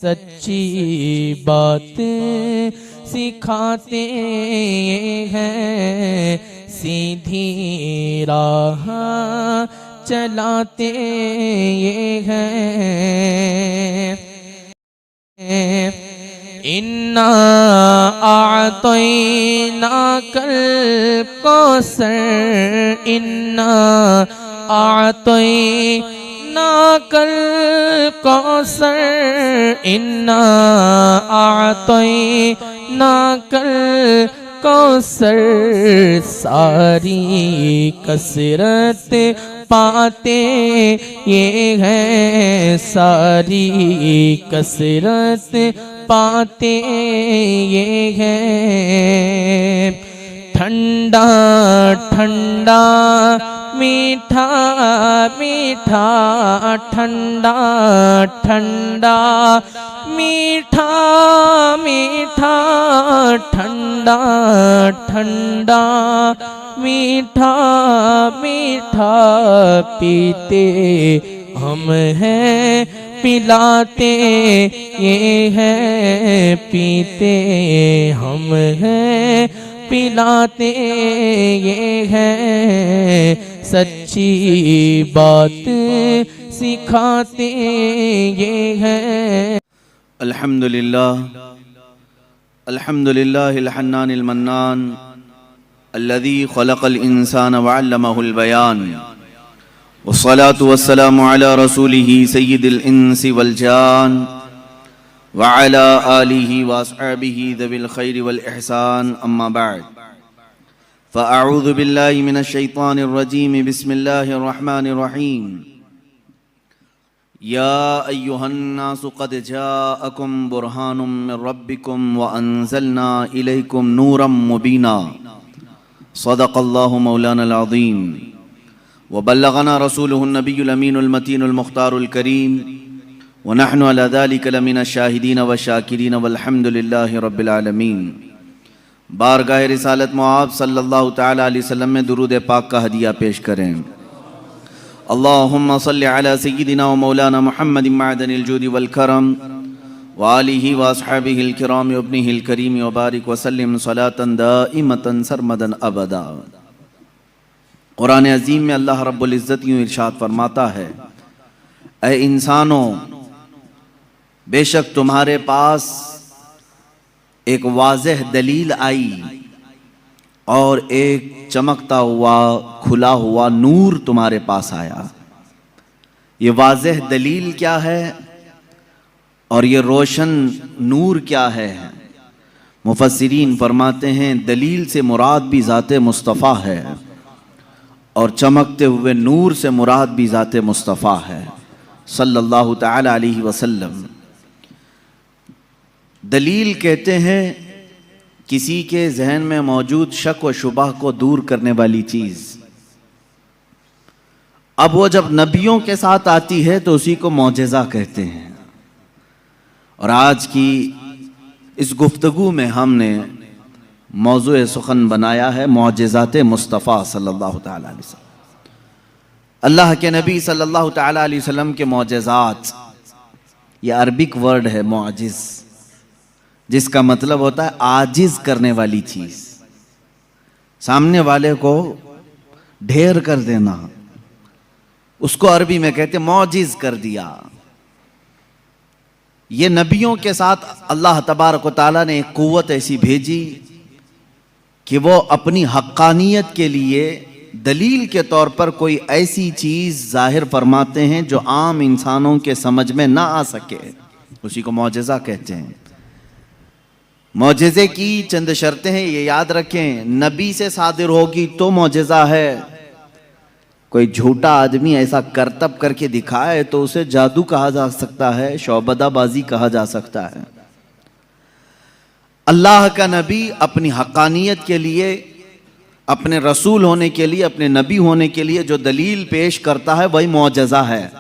सच्ची बातें सिखाते हैं, सीधी राह चलाते हैं। इन्ना आतैना कल कौसर, इन्ना आतैना कल कौसर, इन्ना आतैना कल कौसर। सारी कसरत पाते ये हैं, सारी कसरत पाते ये हैं। ठंडा ठंडा मीठा मीठा, ठंडा ठंडा मीठा मीठा, ठंडा ठंडा मीठा मीठा। पीते हम हैं, पिलाते ये हैं, पीते हम हैं, पिलाते ये हैं। सच्ची बात सिखाते ये हैं। अल्हम्दुलिल्लाह अल्हम्दुलिल्लाहिल हन्नानिल मन्नान अल्लज़ी खलक़ल इंसान व अल्लमहुल बयान, वस्सलातु वस्सलामु अला रसूलिही सय्यिदिल इंसी वल जान व अला आलिही व अस्हाबिही ज़विल खैरि वल इहसान, अम्मा बअद। फ़अऊज़ु बिल्लाहि मिनश शैतानिर रजीम, बिस्मिल्लाहिर रहमानिर रहीम। या अय्युहन्नासु क़द जाअकुम बुरहानुम मिर रब्बिकुम व अंज़लना इलैकुम नूरम मुबीना। सदक़ल्लाहु मौलानल अज़ीम व बल्लगना रसूलुहुन नबियुल अमीनुल मतीनुल मुख्तारुल करीम व नहनु अला ज़ालिका लमिनश शाहिदीन व शाकिरीन वल्हम्दुलिल्लाहि रब्बिल आलमीन। बारगाह रिसालत मुआब सल्लल्लाहु तआला अलैहि वसल्लम में दुरूद पाक का हदिया पेश करें। अल्लाहुम्मा सल्लि अला सय्यिदिना व मौलाना मुहम्मदिन मअदनिल जूदि वल करम व आलिहि व अस्हाबिहिल किराम व इब्निहिल करीम व बारिक व सल्लिम सलातन दाइमतन सरमदन अबदा। कुरान अज़ीम में अल्लाह रब्बुल इज़्ज़त यूँ इरशाद फरमाता है, ऐ इंसानों, बेशक तुम्हारे पास एक वाज़ेह दलील आई और एक चमकता हुआ खुला हुआ नूर तुम्हारे पास आया। ये वाज़ेह दलील क्या है और ये रोशन नूर क्या है? मुफस्सिरीन फरमाते हैं दलील से मुराद भी ज़ाते मुस्तफ़ा है और चमकते हुए नूर से मुराद भी ज़ाते मुस्तफ़ा है सल्लल्लाहु तआला अलैहि वसल्लम। दलील कहते हैं किसी के जहन में मौजूद शक व शुबह को दूर करने वाली चीज़। अब वो जब नबियों के साथ आती है तो उसी को मौजज़ा कहते हैं। और आज की इस गुफ्तगू में हमने मौज़ूए सुखन बनाया है मौजज़ात मुस्तफ़ा सल्लल्लाहु तआला अलैहि वसल्लम। अल्लाह के नबी सल्लल्लाहु तआला अलैहि वसल्लम के मौजज़ात, ये अरबिक वर्ड है मौजिज़, जिसका मतलब होता है आजिज़ करने वाली चीज़, सामने वाले को ढेर कर देना। उसको अरबी में कहते मौजिज़ कर दिया। ये नबियों के साथ अल्लाह तबारक व तआला ने एक कुव्वत ऐसी भेजी कि वो अपनी हक्कानियत के लिए दलील के तौर पर कोई ऐसी चीज़ जाहिर फरमाते हैं जो आम इंसानों के समझ में ना आ सके, उसी को मौजज़ा कहते हैं। मौजज़े की चंद शर्तें हैं, ये याद रखें। नबी से सादिर होगी तो मौजज़ा है। कोई झूठा आदमी ऐसा करतब करके दिखाए तो उसे जादू कहा जा सकता है, शौबदाबाजी कहा जा सकता है। अल्लाह का नबी अपनी हक्कानियत के लिए, अपने रसूल होने के लिए, अपने नबी होने के लिए जो दलील पेश करता है वही मौजज़ा है।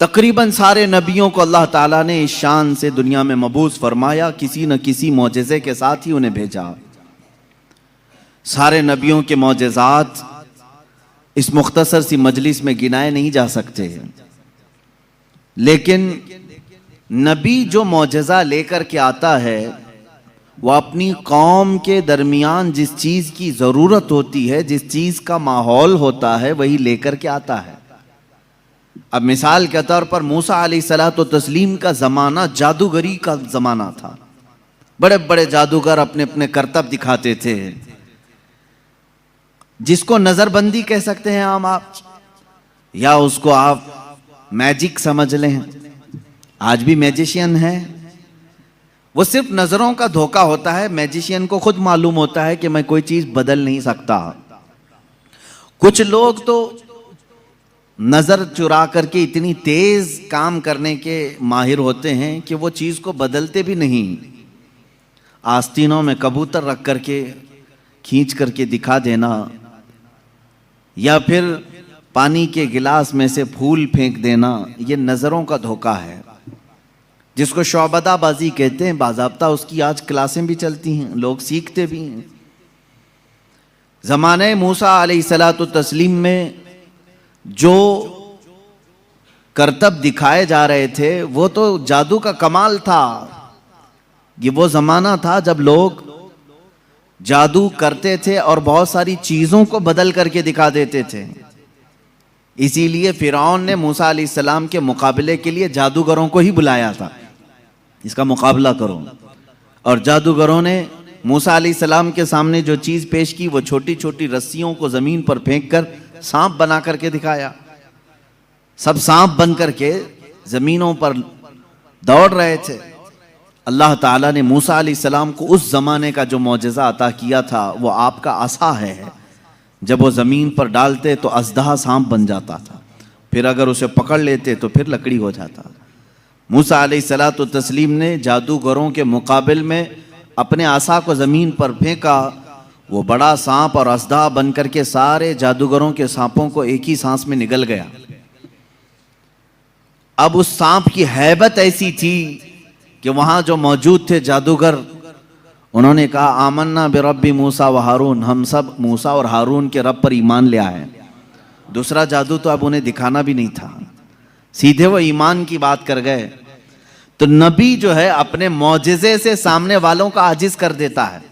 तकरीबन सारे नबियों को अल्लाह ताला ने इस शान से दुनिया में मबूस फरमाया, किसी न किसी मौजज़े के साथ ही उन्हें भेजा। सारे नबियों के मौजज़ात इस मुख्तसर सी मजलिस में गिनाए नहीं जा सकते, लेकिन नबी जो मौजज़ा लेकर के आता है वो अपनी कौम के दरमियान जिस चीज़ की ज़रूरत होती है, जिस चीज़ का माहौल होता है, वही लेकर के आता है। अब मिसाल के तौर पर मूसा अलैहिस्सलातु तस्लीम का ज़माना जादूगरी का ज़माना था। बड़े बड़े जादूगर अपने अपने करतब दिखाते थे, जिसको नज़रबंदी कह सकते हैं आप, या उसको आप मैजिक समझ लें। आज भी मैजिशियन है, वो सिर्फ नज़रों का धोखा होता है। मैजिशियन को खुद मालूम होता है कि मैं कोई चीज़ बदल नहीं सकता। कुछ लोग तो नज़र चुरा करके इतनी तेज़ काम करने के माहिर होते हैं कि वो चीज़ को बदलते भी नहीं। आस्तीनों में कबूतर रख करके खींच करके दिखा देना, या फिर पानी के गिलास में से फूल फेंक देना, ये नज़रों का धोखा है, जिसको शौबदाबाजी कहते हैं। बाज़ाब्ता उसकी आज क्लासें भी चलती हैं, लोग सीखते भी हैं। ज़माने मूसा अलैहिस्सलातु तस्लीम में जो करतब दिखाए जा रहे थे वो तो जादू का कमाल था। ये वो ज़माना था जब लोग जादू करते थे और बहुत सारी चीज़ों को बदल करके दिखा देते थे। इसीलिए फिरौन ने मूसा अलैहिस्सलाम के मुकाबले के लिए जादूगरों को ही बुलाया था, इसका मुकाबला करो। और जादूगरों ने मूसा अलैहिस्सलाम के सामने जो चीज़ पेश की वो छोटी छोटी रस्सियों को ज़मीन पर फेंक कर सांप बना करके दिखाया। सब सांप बन करके ज़मीनों पर दौड़ रहे थे। अल्लाह ताला ने मूसा अलैहिस्सलाम को उस ज़माने का जो मौजज़ा अता किया था वो आपका असा है। जब वो ज़मीन पर डालते तो अज़दहा सांप बन जाता था, फिर अगर उसे पकड़ लेते तो फिर लकड़ी हो जाता। मूसा अलैहिस्सलातु तस्लीम ने जादूगरों के मुकाबिल में अपने आसा को ज़मीन पर फेंका। वो बड़ा सांप और अज़दहा बन करके सारे जादूगरों के सांपों को एक ही सांस में निगल गया। अब उस सांप की हैबत ऐसी थी कि वहाँ जो मौजूद थे जादूगर, उन्होंने कहा आमन्ना बिरब्बी मूसा व हारून, हम सब मूसा और हारून के रब पर ईमान ले आए। दूसरा जादू तो अब उन्हें दिखाना भी नहीं था, सीधे वो ईमान की बात कर गए। तो नबी जो है अपने मौजिज़े से सामने वालों का आजिज़ कर देता है।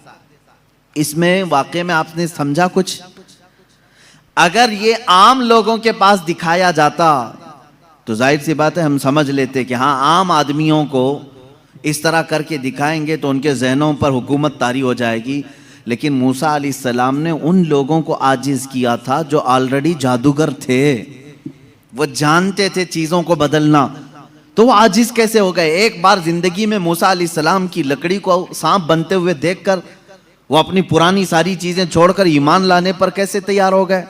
इसमें वाकई में आपने समझा कुछ? अगर ये आम लोगों के पास दिखाया जाता तो जाहिर सी बात है हम समझ लेते कि हाँ, आम आदमियों को इस तरह करके दिखाएंगे तो उनके जहनों पर हुकूमत तारी हो जाएगी। लेकिन मूसा अलैहिस्सलाम ने उन लोगों को आजिज़ किया था जो ऑलरेडी जादूगर थे, वो जानते थे चीज़ों को बदलना। तो वो आजिज़ कैसे हो गए? एक बार ज़िंदगी में मूसा अलैहिस्सलाम की लकड़ी को सांप बनते हुए देखकर वो अपनी पुरानी सारी चीज़ें छोड़कर ईमान लाने पर कैसे तैयार हो गए?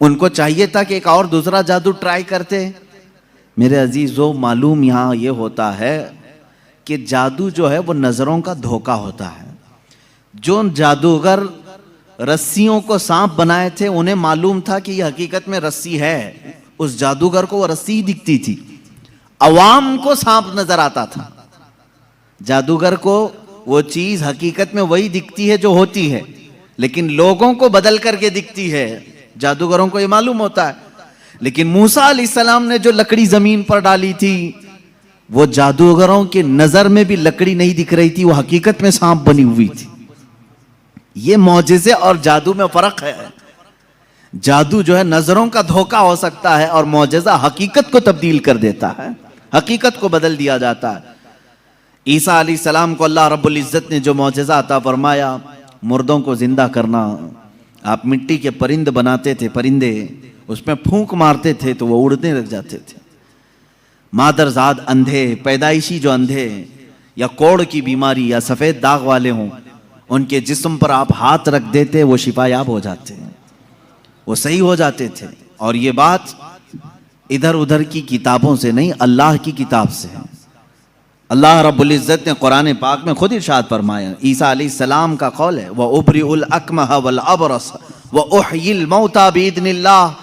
उनको चाहिए था कि एक और दूसरा जादू ट्राई करते। मेरे अजीज़ों, मालूम यहाँ ये होता है कि जादू जो है वो नज़रों का धोखा होता है। जो जादूगर रस्सियों को सांप बनाए थे उन्हें मालूम था कि ये हकीकत में रस्सी है। उस जादूगर को वो रस्सी ही दिखती थी, अवाम को सांप नजर आता था। जादूगर को वो चीज हकीकत में वही दिखती है जो होती है, लेकिन लोगों को बदल करके दिखती है। जादूगरों को ये मालूम होता है। लेकिन मूसा अलैहिस्सलाम ने जो लकड़ी जमीन पर डाली थी वो जादूगरों की नजर में भी लकड़ी नहीं दिख रही थी, वो हकीकत में सांप बनी हुई थी। ये मौजिज़े और जादू में फर्क है। जादू जो है नजरों का धोखा हो सकता है और मौजिज़ा हकीकत को तब्दील कर देता है, हकीकत को बदल दिया जाता है। ईसा अलैहिस्सलाम को अल्लाह रब्बुल इज्जत ने जो मौजिज़ा अता फरमाया, मुर्दों को जिंदा करना। आप मिट्टी के परिंद बनाते थे, परिंदे उसमें फूंक मारते थे तो वो उड़ने लग जाते थे। मादरजाद अंधे, पैदाइशी जो अंधे या कोढ़ की बीमारी या सफ़ेद दाग वाले हों, उनके जिस्म पर आप हाथ रख देते वो शिफायाब हो जाते हैं, वो सही हो जाते थे। और ये बात इधर उधर की किताबों से नहीं, अल्लाह की किताब से है। अल्लाह रब्बुल इज़्ज़त ने कुरान पाक में खुद इरशाद फरमाया, ईसा अलैहिस्सलाम का कौल है, व उबरिउल अकमह वल अबरस व उहयिल मौता बिइज़्निल्लाह,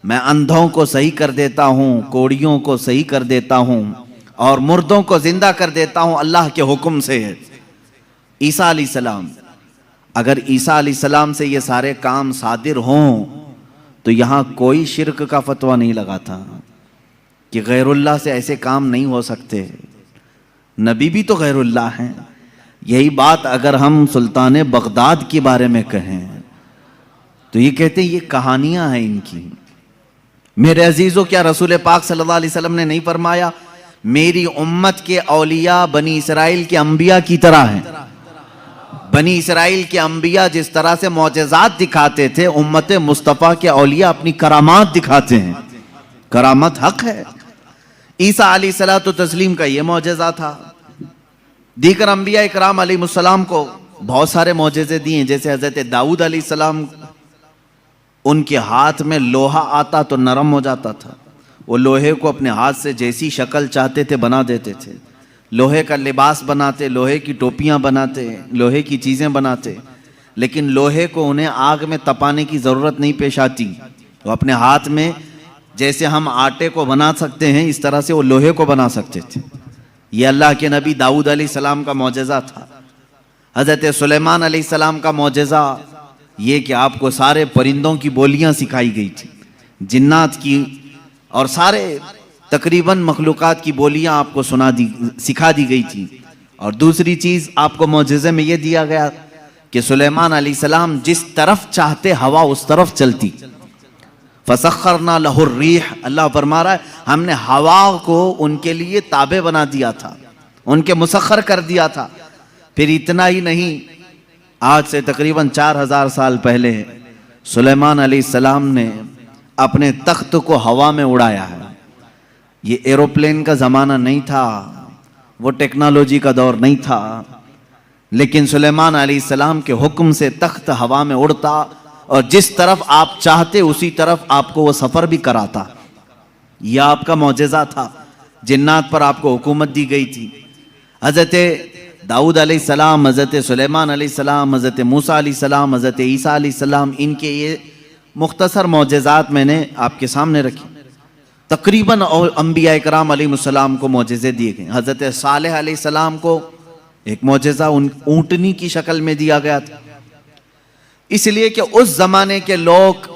मैं अंधों को सही कर देता हूँ, कोढ़ियों को सही कर देता हूँ और मुर्दों को जिंदा कर देता हूँ अल्लाह के हुक्म से। ईसा अलैहिस्सलाम, अगर ईसा अलैहिस्सलाम से ये सारे काम सादिर हों तो यहाँ कोई शिर्क का फतवा नहीं लगा था। कि गैरुल्लाह से ऐसे काम नहीं हो सकते, नबी भी तो गैरुल्लाह हैं। यही बात अगर हम सुल्तान बगदाद के बारे में कहें तो ये कहते हैं ये कहानियां हैं इनकी। मेरे अजीजों, क्या रसूल पाक सल्लल्लाहु अलैहि वसल्लम ने नहीं फरमाया मेरी उम्मत के औलिया बनी इसराइल के अंबिया की तरह हैं? बनी इसराइल के अंबिया जिस तरह से मौजज़ात दिखाते थे, उम्मत मुस्तफ़ा के औलिया अपनी करामात दिखाते हैं। करामत हक है। ईसा अलैहिस्सलातु तस्लीम का ये मौजज़ा था। दीगर अंबिया इकराम अलैहिमुस्सलाम को बहुत सारे मौजज़े दिए, जैसे हज़रत दाऊद अलैहिस्सलाम, उनके हाथ में लोहा आता तो नरम हो जाता था। वो लोहे को अपने हाथ से जैसी शक्ल चाहते थे बना देते थे। लोहे का लिबास बनाते, लोहे की टोपियां बनाते, लोहे की चीज़ें बनाते, लेकिन लोहे को उन्हें आग में तपाने की ज़रूरत नहीं पेश आती। वो अपने हाथ में जैसे हम आटे को बना सकते हैं, इस तरह से वो लोहे को बना सकते थे। ये अल्लाह के नबी दाऊद अलैहिस्सलाम का मौजज़ा था। हज़रत सुलेमान अलैहिस्सलाम का मौजज़ा ये कि आपको सारे परिंदों की बोलियां सिखाई गई थी, जिन्नात की और सारे तकरीबन मखलूक़ात की बोलियां आपको सिखा दी गई थी। और दूसरी चीज़ आपको मौजज़े में ये दिया गया कि सुलेमान अलैहिस्सलाम जिस तरफ चाहते हवा उस तरफ चलती। फसख्खरना लहुर रीह, अल्लाह फरमा रहा है हमने हवा को उनके लिए ताबे बना दिया था, उनके मुसख्खर कर दिया था। फिर इतना ही नहीं, आज से तकरीबन 4000 साल पहले सुलेमान अलैहिस्सलाम ने अपने तख्त को हवा में उड़ाया है। ये एरोप्लेन का ज़माना नहीं था, वो टेक्नोलॉजी का दौर नहीं था, लेकिन सुलेमान अलैहिस्सलाम के हुक्म से तख्त हवा में उड़ता और जिस तरफ आप चाहते उसी तरफ आपको वो सफ़र भी कराता। यह आपका मौजज़ा था। जिन्नात पर आपको हुकूमत दी गई थी। हज़रत दाऊद अलैहिस्सलाम, हज़रत सुलेमान अलैहिस्सलाम, हज़रत मूसा अलैहिस्सलाम, हज़रत ईसा अलैहिस्सलाम, इनके ये मुख्तसर मौजज़ात मैंने आपके सामने रखे। तकरीबन अंबिया इकराम अलैहिमुस्सलाम को मौजज़े दिए गए। हज़रत सालेह अलैहिस्सलाम को एक मौजज़ा ऊँटनी की शक्ल में दिया गया था, इसलिए कि उस ज़माने के लोग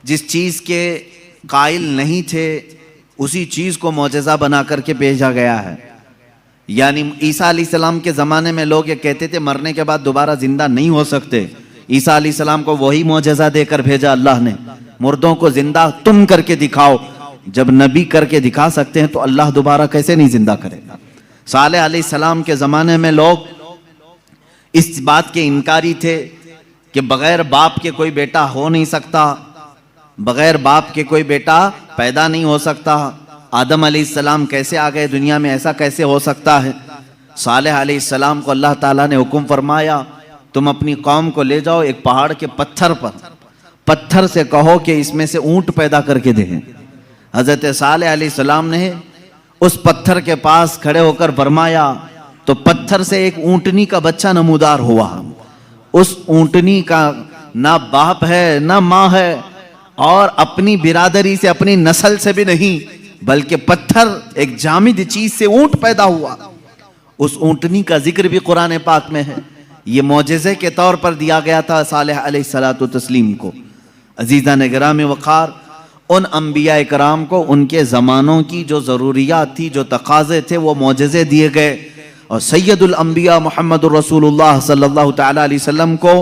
जिस चीज़ के कायल नहीं थे उसी चीज़ को मौजज़ा बना करके भेजा गया है। यानी ईसा अलैहिस्सलाम के ज़माने में लोग ये कहते थे मरने के बाद दोबारा ज़िंदा नहीं हो सकते। ईसा अलैहिस्सलाम को वही मौजज़ा देकर भेजा अल्लाह ने, मुर्दों को ज़िंदा तुम करके दिखाओ। जब नबी करके दिखा सकते हैं तो अल्लाह दोबारा कैसे नहीं ज़िंदा करेगा। सालेह अलैहिस्सलाम के ज़माने में लोग इस बात के इनकारी थे कि बग़ैर बाप के कोई बेटा हो नहीं सकता, बग़ैर बाप के कोई बेटा पैदा नहीं हो सकता। आदम अलैहिस्सलाम कैसे आ गए दुनिया में, ऐसा कैसे हो सकता है। सालेह अलैहिस्सलाम को अल्लाह ताला ने हुक्म फरमाया तुम अपनी कौम को ले जाओ एक पहाड़ के पत्थर पर, पत्थर से कहो कि इसमें से ऊँट पैदा करके दें। हज़रत सालेह अलैहिस्सलाम ने उस पत्थर के पास खड़े होकर फरमाया तो पत्थर से एक ऊँटनी का बच्चा नमूदार हुआ। उस ऊँटनी का ना बाप है ना माँ है और अपनी बिरादरी से अपनी नस्ल से भी नहीं, बल्कि पत्थर एक जामिद चीज से ऊँट पैदा हुआ। उस ऊँटनी का जिक्र भी कुरान पाक में है। ये मौजज़े के तौर पर दिया गया था सालेह अलैहिस्सलातु तस्लीम को। अजीज़ान गिरामी वक़ार, उन अंबिया इकराम को उनके ज़मानों की जो ज़रूरियात थी, जो तकाज़े थे, वो मौजज़े दिए गए। और सैयदुल अंबिया मुहम्मदुर रसूलुल्लाह सल्लल्लाहु तआला अलैहि वसल्लम को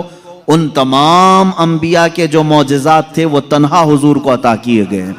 उन तमाम अंबिया के जो मौजज़ात थे वो तन्हा हुजूर को अता किए गए।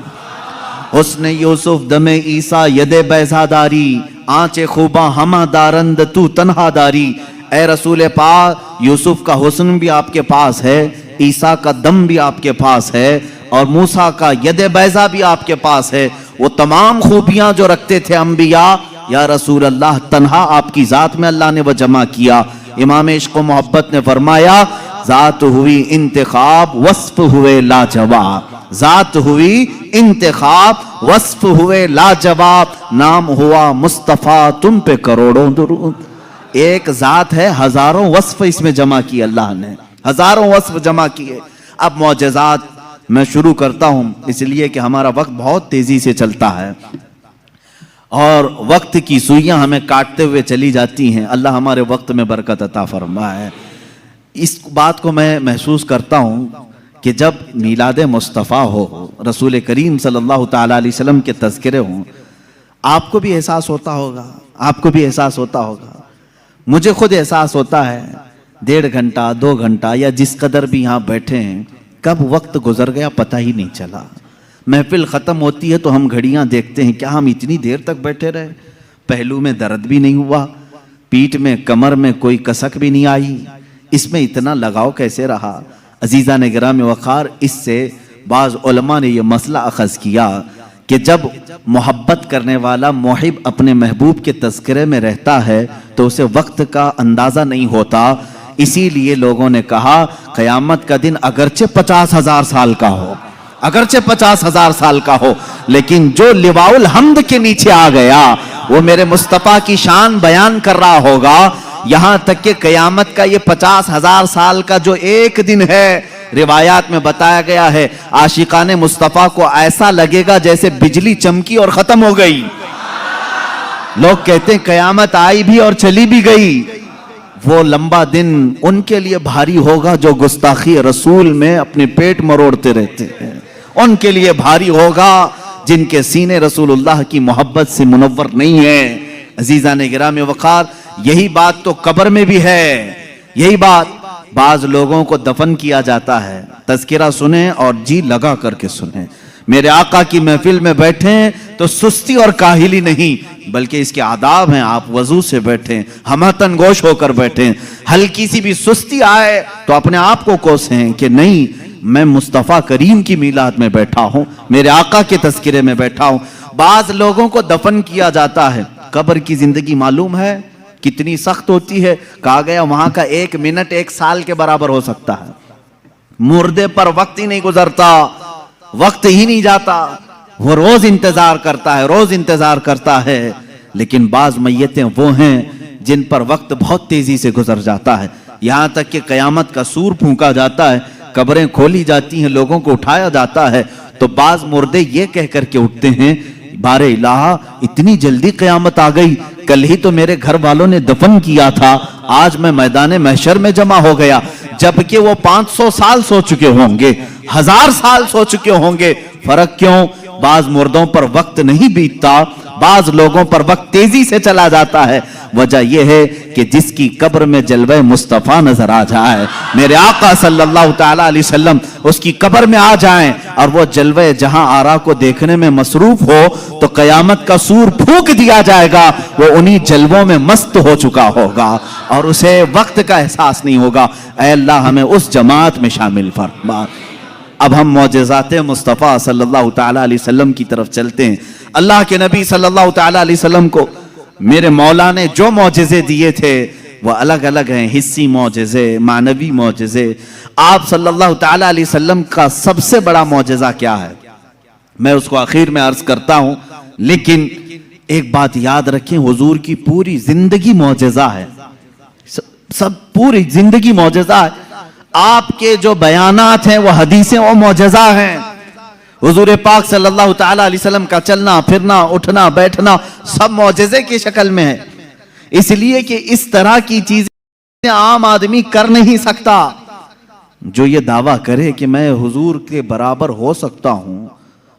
हुस्न यूसुफ दमे ईसा यदे बैज़ादारी, आँचे खूबा हमा दारंद तू तन्हा दारी। ए रसूल पाक, यूसुफ का हुस्न भी आपके पास है, ईसा का दम भी आपके पास है और मूसा का यदे बैज़ा भी आपके पास है। वो तमाम खूबियाँ जो रखते थे अंबिया, या रसूल अल्लाह, तन्हा आपकी ज़ात में अल्लाह ने वो जमा किया। इमाम इश्क़ व मोहब्बत ने फरमाया ज़ात हुई इंतखाब वस्फ हुए लाजवाब, ज़ात हुई इंतखाब वस्फ हुए लाजवाब, नाम हुआ मुस्तफ़ा तुम पे करोड़ों दुरूद। एक ज़ात है, हज़ारों वस्फ इसमें जमा किए अल्लाह ने, हज़ारों वस्फ जमा किए। अब मौजज़ात मैं शुरू करता हूँ, इसलिए कि हमारा वक्त बहुत तेज़ी से चलता है और वक्त की सुइयां हमें काटते हुए चली जाती हैं। अल्लाह हमारे वक्त में बरकत अता फरमाए। इस बात को मैं महसूस करता हूँ कि जब मीलाद मुस्तफ़ा हो, रसूल करीम सल्लल्लाहु ताला अलैहि वसल्लम के तज़किरे हों, आपको भी एहसास होता होगा, आपको भी एहसास होता होगा, मुझे खुद एहसास होता है। 1.5 घंटा 2 घंटा या जिस कदर भी यहाँ बैठे हैं, कब वक्त गुजर गया पता ही नहीं चला। महफिल ख़त्म होती है तो हम घड़ियाँ देखते हैं, क्या हम इतनी देर तक बैठे रहे? पहलू में दर्द भी नहीं हुआ, पीठ में कमर में कोई कसक भी नहीं आई, इसमें इतना लगाव कैसे रहा? अजीज़ा ने गिराम वक़ार, इससे बाज़ उलमा ने यह मसला अख़ज़ किया कि जब मोहब्बत करने वाला मुहिब अपने महबूब के तज़किरे में रहता है तो उसे वक्त का अंदाज़ा नहीं होता। इसीलिए लोगों ने कहा क़यामत का दिन अगरचे 50,000 साल का हो, अगरचे 50,000 साल का हो, लेकिन जो लिवाउल हम्द के नीचे आ गया वो मेरे मुस्तफ़ा की शान बयान कर रहा होगा। यहां तक कि क़यामत का ये 50,000 साल का जो एक दिन है, रिवायात में बताया गया है, आशिकाने मुस्तफ़ा को ऐसा लगेगा जैसे बिजली चमकी और खत्म हो गई। लोग कहते हैं क़यामत आई भी और चली भी गई। वो लंबा दिन उनके लिए भारी होगा जो गुस्ताखी रसूल में अपने पेट मरोड़ते रहते हैं, उनके लिए भारी होगा जिनके सीने रसूलुल्लाह की मोहब्बत से मुनव्वर नहीं है। अजीज़ा ने गिराम वक़ार, यही बात तो कब्र में भी है। यही बात, बाज लोगों को दफन किया जाता है, तज़किरा सुने और जी लगा करके सुने। मेरे आका की महफिल में बैठे तो सुस्ती और काहिली नहीं, बल्कि इसके आदाब हैं। आप वजू से बैठें, हमतन गोश होकर बैठें। हल्की सी भी सुस्ती आए तो अपने आप को कोसें कि नहीं, मैं मुस्तफ़ा करीम की मीलाद में बैठा हूँ, मेरे आका के तज़किरे में बैठा हूँ। बाज लोगों को दफन किया जाता है। कब्र की जिंदगी मालूम है कितनी सख्त होती है? कहा गया वहां का 1 मिनट 1 साल के बराबर हो सकता है। मुर्दे पर वक्त ही नहीं गुजरता, वक्त ही नहीं जाता, वो रोज इंतजार करता है, रोज इंतजार करता है। लेकिन बाज मैयतें वो हैं जिन पर वक्त बहुत तेजी से गुजर जाता है। यहां तक कि कयामत का सूर फूंका जाता है, कब्रें खोली जाती हैं, लोगों को उठाया जाता है, तो बाज मुर्दे ये कह करके उठते हैं, बारे इलाहा इतनी जल्दी कयामत आ गई, कल ही तो मेरे घर वालों ने दफन किया था, आज मैं मैदान महशर में जमा हो गया। जबकि वो 500 साल सो चुके होंगे, 1000 साल सो चुके होंगे। फर्क क्यों? बाज मुर्दों पर वक्त नहीं बीतता, बाज लोगों पर वक्त तेजी से चला जाता है। वजह यह है कि जिसकी कब्र में जलवे मुस्तफ़ा नजर आ जाए, मेरे आका सल्लल्लाहु ताला अलैहि वसल्लम उसकी कब्र में आ जाएं और वो जलवे जहां आरा को देखने में मसरूफ हो, तो कयामत का सूर फूंक दिया जाएगा। वो उन्हीं जलवों में मस्त हो चुका होगा और उसे वक्त का एहसास नहीं होगा। ऐ अल्लाह हमें उस जमात में शामिल फरमा। अब हम मौजज़ाते मुस्तफ़ा सल्लल्लाहु ताला अलैहि वसल्लम की तरफ चलते हैं। अल्लाह के नबी सल्लल्लाहु ताला अलैहि वसल्लम को मेरे मौला ने जो मौजज़े दिए थे वह अलग अलग हैं, हिस्सी मौजज़े, मानवी मौजज़े। आप सल्लल्लाहु ताला अलैहि वसल्लम का सबसे बड़ा मौजज़ा क्या है, मैं उसको आखिर में अर्ज करता हूं। लेकिन एक बात याद रखें, हुजूर की पूरी जिंदगी मौजज़ा है, सब पूरी जिंदगी मौजज़ा है। आपके जो बयानात हैं वो हदीसें, वो मौजज़ा हैं। हुजूर पाक सल्लल्लाहु ताला अलैहि वसल्लम का चलना फिरना, उठना बैठना सब मौजज़े की शक्ल में है। इसलिए कि इस तरह की चीजें आम आदमी कर नहीं सकता। जो ये दावा करे कि मैं हुजूर के बराबर हो सकता हूं,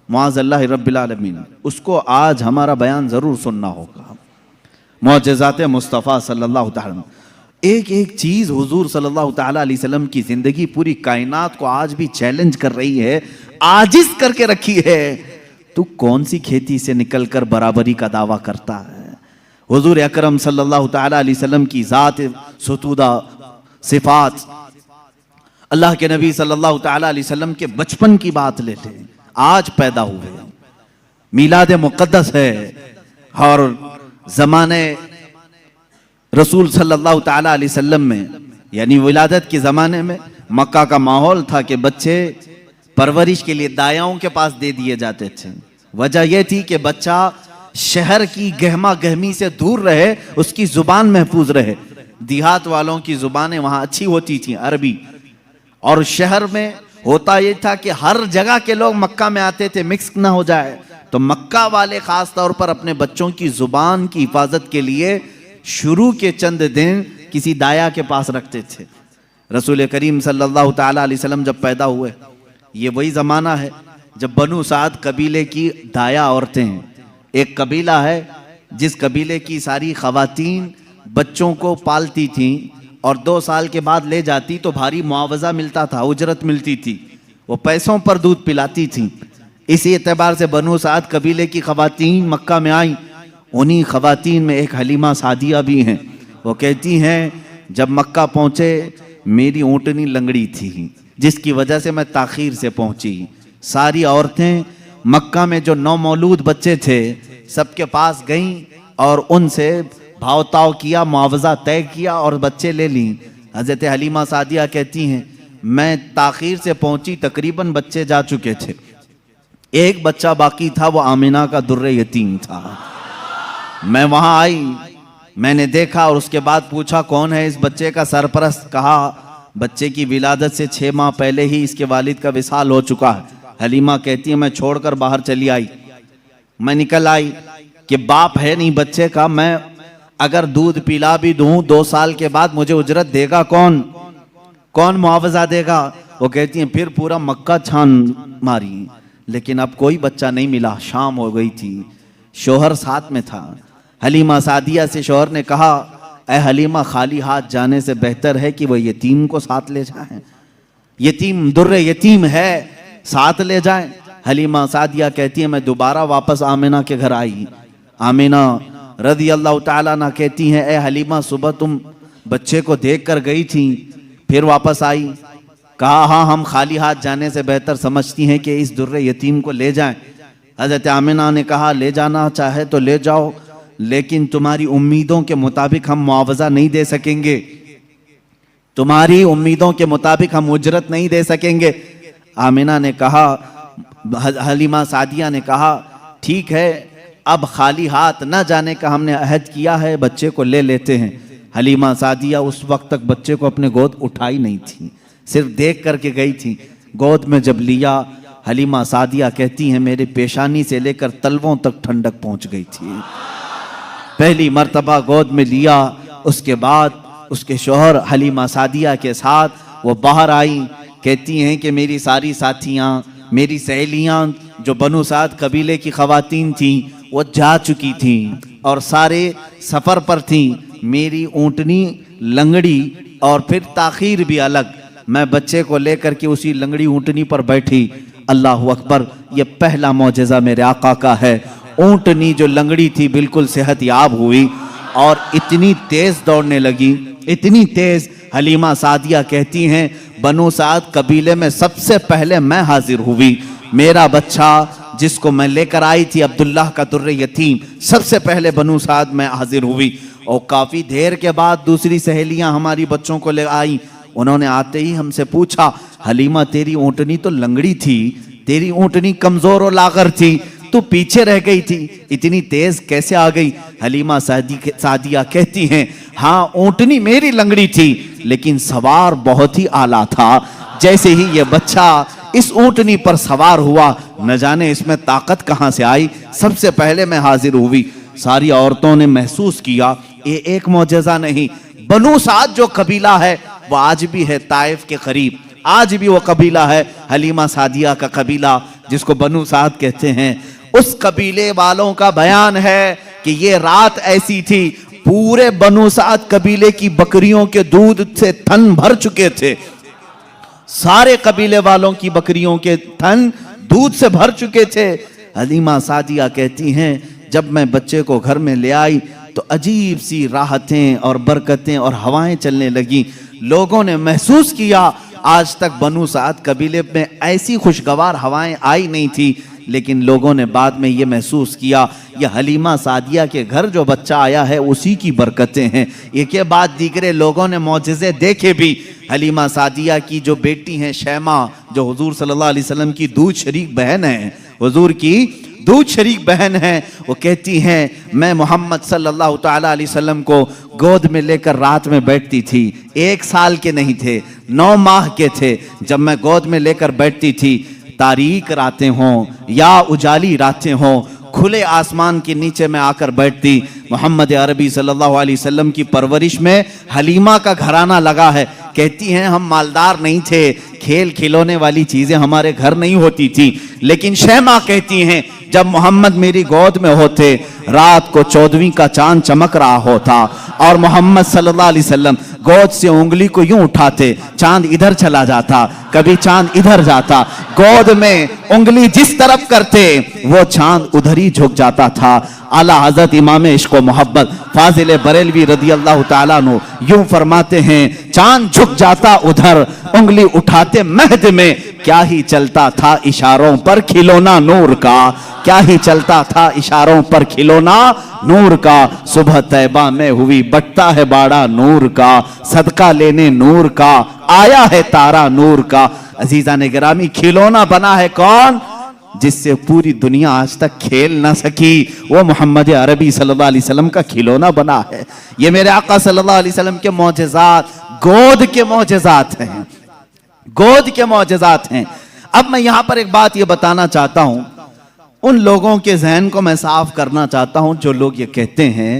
मुआज़ल्लाह रब्बिल आलमीन, उसको आज हमारा बयान जरूर सुनना होगा। मौजज़ात मुस्तफ़ा सल्लल्लाहु ताला, एक एक चीज हुजूर सल्लल्लाहु ताला अलैहि वसल्लम की जिंदगी पूरी कायनात को आज भी चैलेंज कर रही है, आजिज करके रखी है। तू कौन सी खेती से निकलकर बराबरी का दावा करता है? हुजूर अकरम सल्लल्लाहु ताला अलैहि वसल्लम की जात सुतूदा सिफात, अल्लाह के नबी सल्लल्लाहु ताला अलैहि वसल्लम के बचपन की बात लेते हैं। आज पैदा हुए, मीलाद मुक़द्दस है और जमाने रसूल सल्लल्लाहु ताला अलैहि वसल्लम में, यानी विलादत के ज़माने में मक्का का माहौल था कि बच्चे परवरिश के लिए दायाओं के पास दे दिए जाते थे। वजह यह थी कि बच्चा शहर की गहमा गहमी से दूर रहे, उसकी ज़ुबान महफूज रहे। देहात वालों की ज़ुबानें वहाँ अच्छी होती थी, अरबी, और शहर में होता यह था कि हर जगह के लोग मक्का में आते थे, मिक्स ना हो जाए। तो मक्का वाले ख़ास तौर पर अपने बच्चों की ज़ुबान की हिफाजत के लिए शुरू के चंद दिन किसी दाया के पास रखते थे। रसूल करीम सल्लल्लाहु ताला अलैहि वसल्लम जब पैदा हुए ये वही ज़माना है जब बनु साद कबीले की दाया औरतें हैं। एक कबीला है जिस कबीले की सारी खवातीन बच्चों को पालती थीं और 2 साल के बाद ले जाती तो भारी मुआवजा मिलता था, उजरत मिलती थी, वो पैसों पर दूध पिलाती थीं। इसी एतबार से बनु साद कबीले की खवातीन मक्का में आई। उन्हीं खवातीन में एक हलीमा सादिया भी हैं। वो कहती हैं जब मक्का पहुँचे मेरी ऊँटनी लंगड़ी थी जिसकी वजह से मैं ताख़ीर से पहुँची। सारी औरतें मक्का में जो नौमौलूद बच्चे थे सबके पास गईं और उनसे भावताव किया, मुआवजा तय किया और बच्चे ले लीं। हज़रत हलीमा सादिया कहती हैं मैं ताख़ीर से पहुंची, तकरीबन बच्चे जा चुके थे, एक बच्चा बाकी था, वो आमिना का दुर्रे यतीम था। मैं वहां आई, मैंने देखा और उसके बाद पूछा कौन है इस बच्चे का सरपरस्त। कहा बच्चे की विलादत से 6 माह पहले ही इसके वालिद का विसाल हो चुका है। हलीमा कहती है मैं छोड़कर बाहर चली आई। मैं निकल आई कि बाप है नहीं बच्चे का, मैं अगर दूध पिला भी दूं 2 साल के बाद मुझे उजरत देगा कौन, कौन मुआवजा देगा। वो कहती हैं फिर पूरा मक्का छान मारी लेकिन अब कोई बच्चा नहीं मिला। शाम हो गई थी, शोहर साथ में था। हलीमा सादिया से शोहर ने कहा ऐ हलीमा खाली हाथ जाने से बेहतर है कि वो यतीम को साथ ले जाएं, यतीम दुर्रे यतीम है, साथ ले जाएं। हलीमा सादिया कहती है मैं दोबारा वापस आमिना के घर आई। आमिना रज़ी अल्लाह ताला अन्हा कहती हैं ए हलीमा सुबह तुम बच्चे को देख कर गई थी फिर वापस आई। कहा हाँ हम खाली हाथ जाने से बेहतर समझती हैं कि इस दुर्रे यतीम को ले जाएं। हज़रत आमिना ने कहा ले जाना चाहे तो ले जाओ लेकिन तुम्हारी उम्मीदों के मुताबिक हम मुआवजा नहीं दे सकेंगे, तुम्हारी उम्मीदों के मुताबिक हम उजरत नहीं दे सकेंगे। आमिना ने कहा, हलीमा सादिया ने कहा ठीक है अब खाली हाथ न जाने का हमने अहद किया है, बच्चे को ले लेते हैं। हलीमा सादिया उस वक्त तक बच्चे को अपने गोद उठाई नहीं थी, सिर्फ देख करके गई थी। गोद में जब लिया हलीमा सादिया कहती हैं मेरे पेशानी से लेकर तलवों तक ठंडक पहुंच गई थी। पहली मर्तबा गोद में लिया, उसके बाद उसके शोहर हलीमा सादिया के साथ वो बाहर आई। कहती हैं कि मेरी सारी साथियाँ, मेरी सहेलियाँ जो बनु साद कबीले की खवातीन थीं वो जा चुकी थीं और सारे सफ़र पर थीं। मेरी ऊँटनी लंगड़ी और फिर ताख़ीर भी अलग। मैं बच्चे को लेकर के उसी लंगड़ी ऊँटनी पर बैठी। अल्लाह अकबर, ये पहला मौजज़ा मेरे आका का है। ऊँटनी जो लंगड़ी थी बिल्कुल सेहत याब हुई और इतनी तेज़ दौड़ने लगी, इतनी तेज़। हलीमा सादिया कहती हैं बनु साद कबीले में सबसे पहले मैं हाजिर हुई। मेरा बच्चा जिसको मैं लेकर आई थी अब्दुल्लाह का दुर्रे यतीम, सबसे पहले बनु साद में हाजिर हुई। और काफ़ी देर के बाद दूसरी सहेलियां हमारी बच्चों को ले आई। उन्होंने आते ही हमसे पूछा हलीमा तेरी ऊँटनी तो लंगड़ी थी, तेरी ऊँटनी कमज़ोर और लागर थी, तू पीछे रह गई थी, इतनी तेज कैसे आ गई। हलीमा सादिया कहती हैं हाँ ऊँटनी मेरी लंगड़ी थी लेकिन सवार बहुत ही आला था। जैसे ही ये बच्चा इस ऊँटनी पर सवार हुआ, न जाने इसमें ताकत कहाँ से आई, सबसे पहले मैं हाजिर हुई। सारी औरतों ने महसूस किया ये एक मौजज़ा नहीं। बनु साद जो कबीला है वो आज भी है ताइफ के करीब, आज भी वो कबीला है हलीमा सादिया का कबीला जिसको बनु साद कहते हैं। उस कबीले वालों का बयान है कि ये रात ऐसी थी पूरे बनु साद कबीले की बकरियों के दूध से थन भर चुके थे। सारे कबीले वालों की बकरियों के थन दूध से भर चुके थे। हलीमा सादिया कहती हैं जब मैं बच्चे को घर में ले आई तो अजीब सी राहतें और बरकतें और हवाएं चलने लगी। लोगों ने महसूस किया आज तक बनु साद कबीले में ऐसी खुशगवार हवाएं आई नहीं थी, लेकिन लोगों ने बाद में ये महसूस किया ये हलीमा सादिया के घर जो बच्चा आया है उसी की बरकतें हैं। ये के बाद दीगरे लोगों ने मौजज़े देखे भी। हलीमा सादिया की जो बेटी हैं शैमा, जो हुजूर सल्लल्लाहु अलैहि वसल्लम की दूध शरीक बहन है, हुजूर की दूध शरीक बहन है, वो कहती हैं मैं मोहम्मद सल्लल्लाहु ताला अलैहि वसल्लम को गोद में लेकर रात में बैठती थी। 1 साल के नहीं थे, 9 माह के थे जब मैं गोद में लेकर बैठती थी। तारीक रातें हों या उजाली रातें हों, खुले आसमान के नीचे में आकर बैठती। मोहम्मद अरबी सल्लल्लाहु अलैहि वसल्लम की परवरिश में हलीमा का घराना लगा है। कहती हैं हम मालदार नहीं थे, खेल खिलौने वाली चीजें हमारे घर नहीं होती थी, लेकिन शैमा कहती हैं जब मोहम्मद मेरी गोद में होते, रात को 14वीं का चांद चमक रहा होता और मोहम्मद सल्लल्लाहु अलैहि वसल्लम गोद से उंगली को यूं उठाते, चांद इधर चला जाता, कभी चांद इधर जाता, गोद में उंगली जिस तरफ करते वो चांद उधर ही झुक जाता था। आला हजरत इमाम इश्क व मोहब्बत फाजिल बरेलवी रदी अल्लाह ताला अन्हु यूं फरमाते हैं, चांद झुक जाता उधर, उंगली उठाते महद में, क्या ही चलता था इशारों पर खिलौना नूर का, क्या ही चलता था इशारों पर खिलौना नूर का। सुबह तैबा में हुई बटता है बाड़ा नूर का, सदका लेने नूर का आया है तारा नूर का। अजीजा ने गिरामी, खिलौना बना है कौन? जिससे पूरी दुनिया आज तक खेल ना सकी, वो मोहम्मद अरबी सल्लल्लाहु अलैहि वसल्लम का खिलौना बना है। ये मेरे आका सल्लल्लाहु अलैहि वसल्लम के मौजज़ात, गोद के मौजज़ात हैं, गोद के मौजज़ात हैं। अब मैं यहां पर एक बात ये बताना चाहता हूं, उन लोगों के जहन को मैं साफ करना चाहता हूं जो लोग ये कहते हैं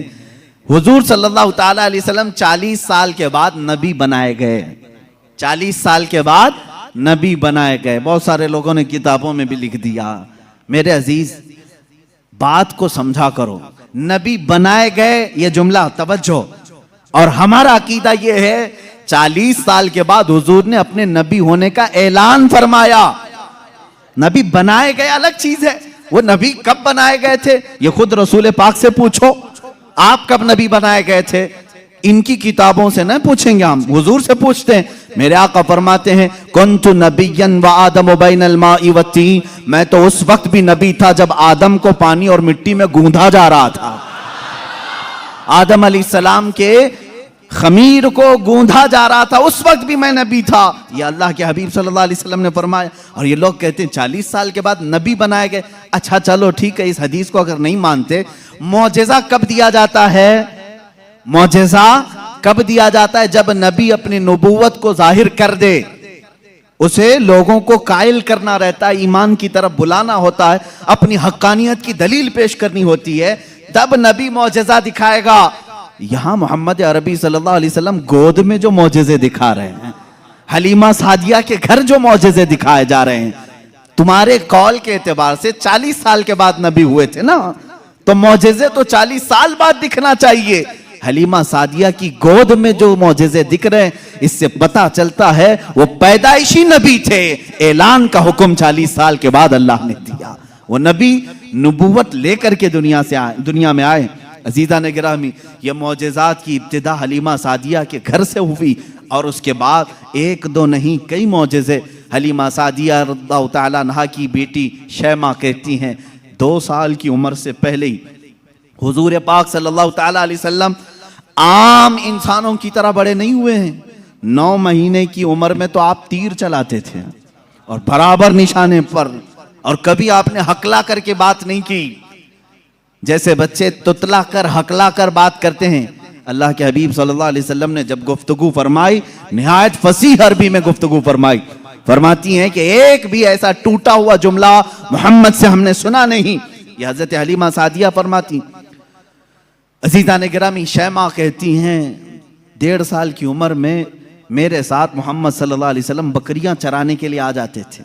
हुजूर सल्लल्लाहु ताला अलैहि वसल्लम 40 साल के बाद नबी बनाए गए, 40 साल के बाद नबी बनाए गए। बहुत सारे लोगों ने किताबों में भी लिख दिया। मेरे अजीज, बात को समझा करो, नबी बनाए गए ये जुमला तवज्जो, और हमारा अकीदा ये है 40 साल के बाद हुजूर ने अपने नबी होने का ऐलान फरमाया। नबी बनाए गए अलग चीज है, वो नबी कब बनाए गए थे ये खुद रसूल पाक से पूछो, आप कब नबी बनाए गए थे? इनकी किताबों से न पूछेंगे, हम हुजूर से पूछते हैं। मेरे आका फरमाते हैं, कुन्तु नबिय्यन व आदम बैनल माइ व तीन, मैं तो उस वक्त भी नबी था जब आदम को पानी और मिट्टी में गूंधा जा रहा था। आदम अलैहिस्सलाम के खमीर को गूंधा जा रहा था, उस वक्त भी मैं नबी था। ये अल्लाह के हबीब सल्लल्लाहु अलैहि वसल्लम ने फरमाया। और ये लोग कहते हैं 40 साल के बाद नबी बनाए गए। अच्छा चलो ठीक है, इस हदीस को अगर नहीं मानते, मौजज़ा कब दिया जाता है? मौजज़ा कब दिया जाता है? जब नबी अपनी नबूवत को जाहिर कर दे, उसे लोगों को कायल करना रहता है, ईमान की तरफ बुलाना होता है, अपनी हक्कानियत की दलील पेश करनी होती है, तब नबी मौजज़ा दिखाएगा। यहां मोहम्मद अरबी सल्लल्लाहु अलैहि वसल्लम गोद में जो मौजज़े दिखा रहे हैं, हलीमा सादिया के घर जो मौजज़े दिखाए जा रहे हैं, तुम्हारे कौल के एतबार से 40 साल के बाद नबी हुए थे ना, तो मौजज़े तो 40 साल बाद दिखना चाहिए। हलीमा सादिया की गोद में जो मौजज़े दिख रहे हैं, इससे पता चलता है वो पैदाइशी नबी थे। ऐलान का हुक्म 40 साल के बाद अल्लाह ने दिया। वो नबी नबूवत लेकर के दुनिया में आए। अजीज़ा ने गिरामी, ये मौजज़ात की इब्तिदा हलीमा सादिया के घर से हुई, और उसके बाद एक दो नहीं कई मौजज़े। हलीमा सादिया रज़ियल्लाहु ताला अन्हा की बेटी शैमा कहती हैं, 2 साल की उम्र से पहले ही हुजूर पाक सल्लल्लाहु ताला अलैहि वसल्लम आम इंसानों की तरह बड़े नहीं हुए हैं। 9 महीने की उम्र में तो आप तीर चलाते थे, और बराबर निशाने पर, और कभी आपने हकला करके बात नहीं की, जैसे बच्चे तुतला कर हकला कर बात करते हैं। अल्लाह के हबीब सल्लल्लाहु अलैहि वसल्लम ने जब गुफ्तगू फरमाई, निहायत फसीह अरबी में गुफ्तगू फरमाई। फरमाती हैं कि एक भी ऐसा टूटा हुआ जुमला मोहम्मद से हमने सुना नहीं। यह हजरत हलीमा सादिया फरमाती। अजीज़ा ने गिरामी, शैमा कहती हैं 1.5 साल की उम्र में मेरे साथ मोहम्मद सल्लल्लाहु अलैहि वसल्लम बकरियां चराने के लिए आ जाते थे,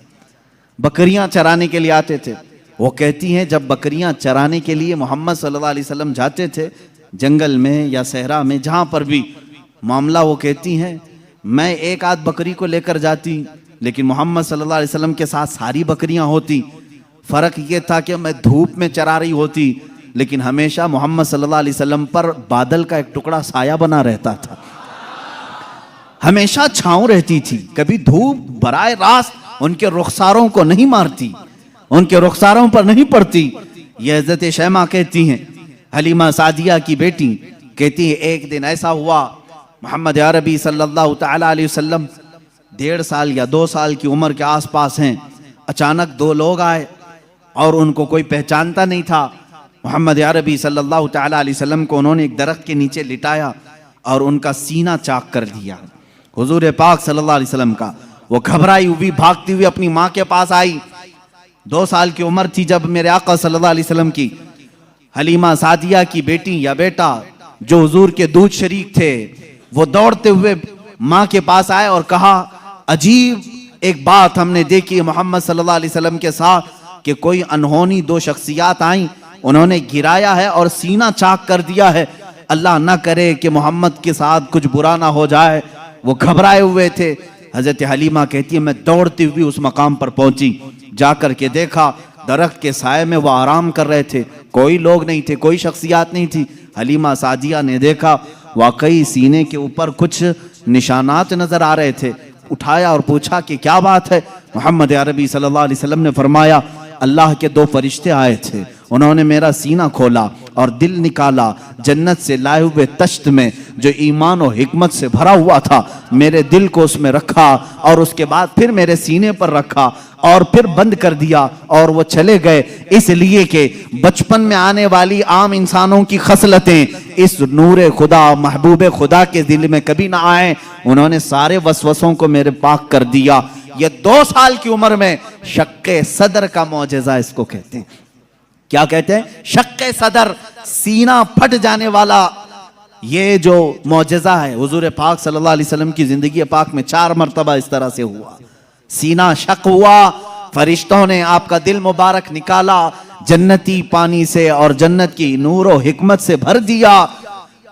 बकरियां चराने के लिए आते थे। वो कहती हैं जब बकरियां चराने के लिए मोहम्मद सल्लल्लाहु अलैहि वसल्लम जाते थे, जंगल में या सहरा में जहां पर भी मामला, वो कहती हैं मैं एक आध बकरी को लेकर जाती, लेकिन मोहम्मद सल्लल्लाहु अलैहि वसल्लम के साथ सारी बकरियां होती। फर्क ये था कि मैं धूप में चरा रही होती, लेकिन हमेशा मोहम्मद सल्लल्लाहु अलैहि वसल्लम पर बादल का एक टुकड़ा साया बना रहता था, हमेशा छांव रहती थी। कभी धूप बराए रास्त उनके रुखसारों को नहीं मारती, उनके रुखसारों पर नहीं पड़ती। यह हज़रत शैमा कहती हैं, हलीमा सादिया की बेटी कहती है, एक दिन ऐसा हुआ मोहम्मद अरबी सल्लल्लाहु ताला अलैहि वसल्लम 1.5 साल या 2 साल की उम्र के आसपास हैं। अचानक 2 लोग आए और उनको कोई पहचानता नहीं था। मोहम्मद अरबी सल्लल्लाहु ताला अलैहि वसल्लम को उन्होंने एक दरख्त के नीचे लिटाया और उनका सीना चाक कर दिया हुजूर पाक सल्लल्लाहु अलैहि वसल्लम का। वो घबराई हुई भागती हुई अपनी माँ के पास आई। 2 साल की उम्र थी जब मेरे आका सल्लल्लाहु अलैहि वसल्लम की हलीमा सादिया की बेटी या बेटा जो हुजूर के दूध शरीक थे, वो दौड़ते हुए माँ के पास आए और कहा, अजीब एक बात हमने देखी मोहम्मद सल्लल्लाहु अलैहि वसल्लम के साथ कि कोई अनहोनी दो शख्सियात आई, उन्होंने गिराया है और सीना चाक कर दिया है। अल्लाह ना करे कि मोहम्मद के साथ कुछ बुरा ना हो जाए, वो घबराए हुए थे। हजरत हलीमा कहती है मैं दौड़ती हुई उस मकाम पर पहुंची, जाकर के देखा दरख्त के साए में वो आराम कर रहे थे, कोई लोग नहीं थे, कोई शख्सियात नहीं थी। हलीमा सादिया ने देखा वाकई सीने के ऊपर कुछ निशानात नजर आ रहे थे। उठाया और पूछा कि क्या बात है। मोहम्मद अरबी सल्लल्लाहु अलैहि वसल्लम ने फरमाया अल्लाह के दो फरिश्ते आए थे, उन्होंने मेरा सीना खोला और दिल निकाला, जन्नत से लाए हुए तश्त में जो ईमान और हिकमत से भरा हुआ था, मेरे दिल को उसमें रखा और उसके बाद फिर मेरे सीने पर रखा और फिर बंद कर दिया और वो चले गए। इसलिए कि बचपन में आने वाली आम इंसानों की खसलतें इस नूरे खुदा महबूब खुदा के दिल में कभी ना आए। उन्होंने सारे वसवसों को मेरे पाक कर दिया। ये 2 साल की उम्र में शक्के सदर का मौजज़ा इसको कहते हैं। क्या कहते हैं? शक्के सदर, सीना फट जाने वाला। ये जो मौजज़ा है हुजूर पाक सल्लल्लाहु अलैहि वसल्लम की जिंदगी पाक में 4 मरतबा इस तरह से हुआ। सीना शक हुआ, फरिश्तों ने आपका दिल मुबारक निकाला, जन्नती पानी से और जन्नत की नूर और हिकमत से भर दिया।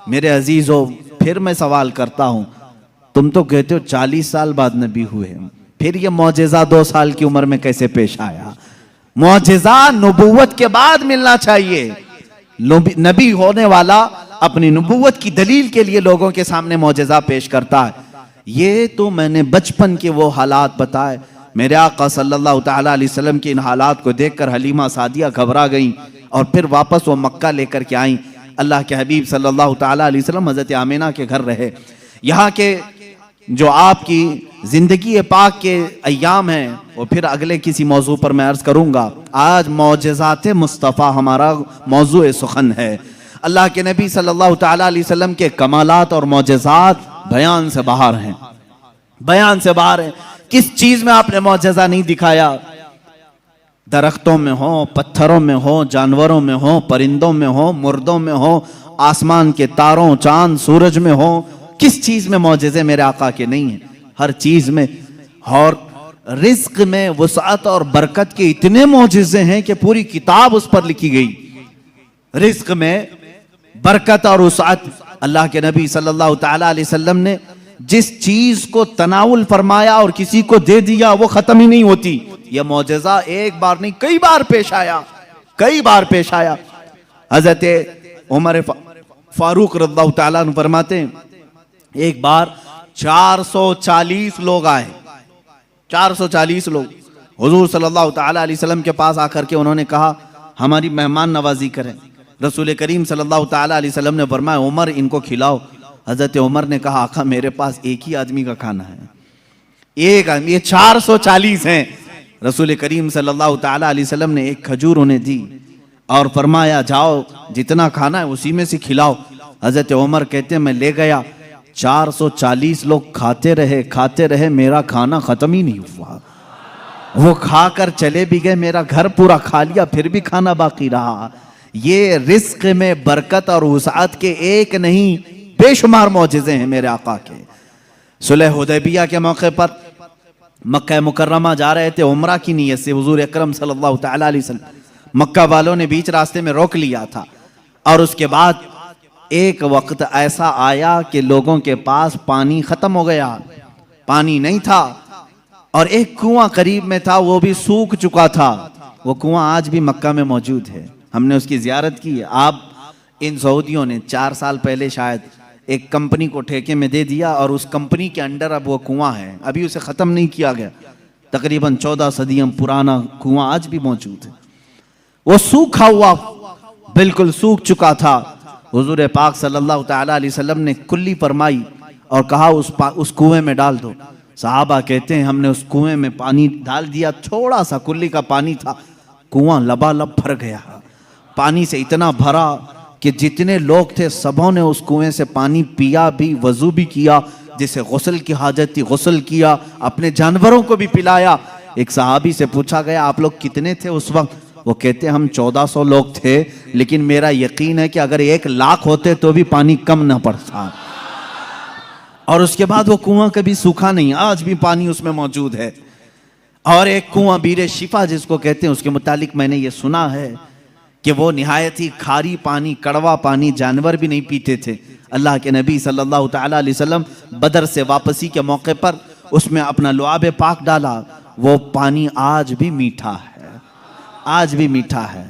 मेरे अजीजों, फिर मैं सवाल करता हूं, तुम तो कहते हो 40 साल बाद नबी हुए, फिर ये मौजज़ा 2 साल की उम्र में कैसे पेश आया? मौजज़ा नबूवत के बाद मिलना चाहिए। नबी होने वाला अपनी नबूवत की दलील के लिए लोगों के सामने मौजज़ा पेश करता है। ये तो मैंने बचपन के वो हालात बताए। मेरे आका सल्लल्लाहु ताला अलैहि वसल्लम के इन हालात को देखकर हलीमा सादिया घबरा गईं और फिर वापस वो मक्का लेकर के आईं। अल्लाह के हबीब सल्लल्लाहु ताला अलैहि वसल्लम हज़रत आमिना के घर रहे। यहाँ के जो आपकी जिंदगी पाक के अय्याम हैं वो फिर अगले किसी मौजू पर मैं अर्ज करूंगा। आज मौजज़ात मुस्तफ़ा हमारा मौजू सुखन है। अल्लाह के नबी सल्लल्लाहु ताला अलैहि वसल्लम के कमालात और मौजज़ात बयान से बाहर हैं, बयान से बाहर हैं। किस चीज में आपने मौजज़ा नहीं दिखाया? दरख्तों में हो, पत्थरों में हो, जानवरों में हो, परिंदों में हो, मुर्दों में हो, आसमान के तारों, चांद, सूरज में हो, किस चीज में मौजज़े मेरे आका के नहीं है? हर चीज में। और रिज्क में वुसअत और बरकत के इतने मौजज़े हैं कि पूरी किताब उस पर लिखी गई। रिज्क में बरकत और वुसअत, अल्लाह के नबी सल्लल्लाहु ताला अलैहि वसल्लम ने जिस चीज को तनाउल फरमाया और किसी को दे दिया वो खत्म ही नहीं होती। यह मौजज़ा एक बार नहीं कई बार पेश आया, कई बार पेश आया। हजरत उमर फारूक रज़ियल्लाहु ताला अन्हु फरमाते हैं एक बार 440 लोग आए, 440 लोग हुजूर सल्लल्लाहु ताला अलैहि वसल्लम के पास आकर के उन्होंने कहा हमारी मेहमान नवाजी करें। रसूल करीम सल्लल्लाहु ताला अलैहि वसल्लम ने फरमाया उमर इनको खिलाओ। हजरत उमर ने कहा आका मेरे पास एक ही आदमी का खाना है, एक आदमी, ये 440 हैं। रसूल करीम सल्लल्लाहु ताला अलैहि वसल्लम ने एक खजूर उन्हें दी और फरमाया जाओ जितना खाना है उसी में से खिलाओ। हजरत उमर कहते हैं मैं ले गया, 440 लोग खाते रहे, मेरा खाना खत्म ही नहीं हुआ। वो खाकर चले भी गए, मेरा घर पूरा खा लिया, फिर भी खाना बाकी रहा। ये रिस्क में बरकत और वुसअत के एक नहीं बेशुमार मौजज़े हैं मेरे आका के। सुलह हुदैबिया के मौके पर मक्का मुकर्रमा जा रहे थे उम्रा की नीयत से हुजूर अकरम सल्लल्लाहु ताला अलैहि वसल्लम। मक्का वालों ने बीच रास्ते में रोक लिया था और उसके बाद एक वक्त ऐसा आया कि लोगों के पास पानी खत्म हो गया, पानी नहीं था और एक कुआं करीब में था वो भी सूख चुका था। वो कुआं आज भी मक्का में मौजूद है, हमने उसकी जियारत की है। आप इन सऊदियों ने 4 साल पहले शायद एक कंपनी को ठेके में दे दिया और उस कंपनी के अंडर अब वो कुआं है, अभी उसे ख़त्म नहीं किया गया। तकरीबन 14 सदियों पुराना कुआं आज भी मौजूद है। वो सूखा हुआ, बिल्कुल सूख चुका था। हुजूर पाक सल्लल्लाहु ताला अलैहि वसल्लम ने कुल्ली फरमाई और कहा उस कुएं में डाल दो। सहाबा कहते हैं हमने उस कुएं में पानी डाल दिया, थोड़ा सा कुल्ली का पानी था, कुआं लबालब भर गया। पानी से इतना भरा कि जितने लोग थे सबों ने उस कुएं से पानी पिया भी, वजू भी किया, जिसे गुस्ल की हाजत थी गुस्ल किया, अपने जानवरों को भी पिलाया। एक सहाबी से पूछा गया आप लोग कितने थे उस वक्त? वो कहते हम 1400 लोग थे, लेकिन मेरा यकीन है कि अगर 1 लाख होते तो भी पानी कम ना पड़ता। और उसके बाद वो कुआं कभी सूखा नहीं, आज भी पानी उसमें मौजूद है। और एक कुआं बीरे शिफा जिसको कहते हैं, उसके मुतालिक मैंने ये सुना है कि वो निहायत ही खारी पानी, कड़वा पानी जानवर भी नहीं पीते थे। अल्लाह के नबी सल्लल्लाहु ताला अलैहि वसल्लम बदर से वापसी के मौके पर उसमें अपना लुआब पाक डाला, वो पानी आज भी मीठा है, आज भी मीठा है।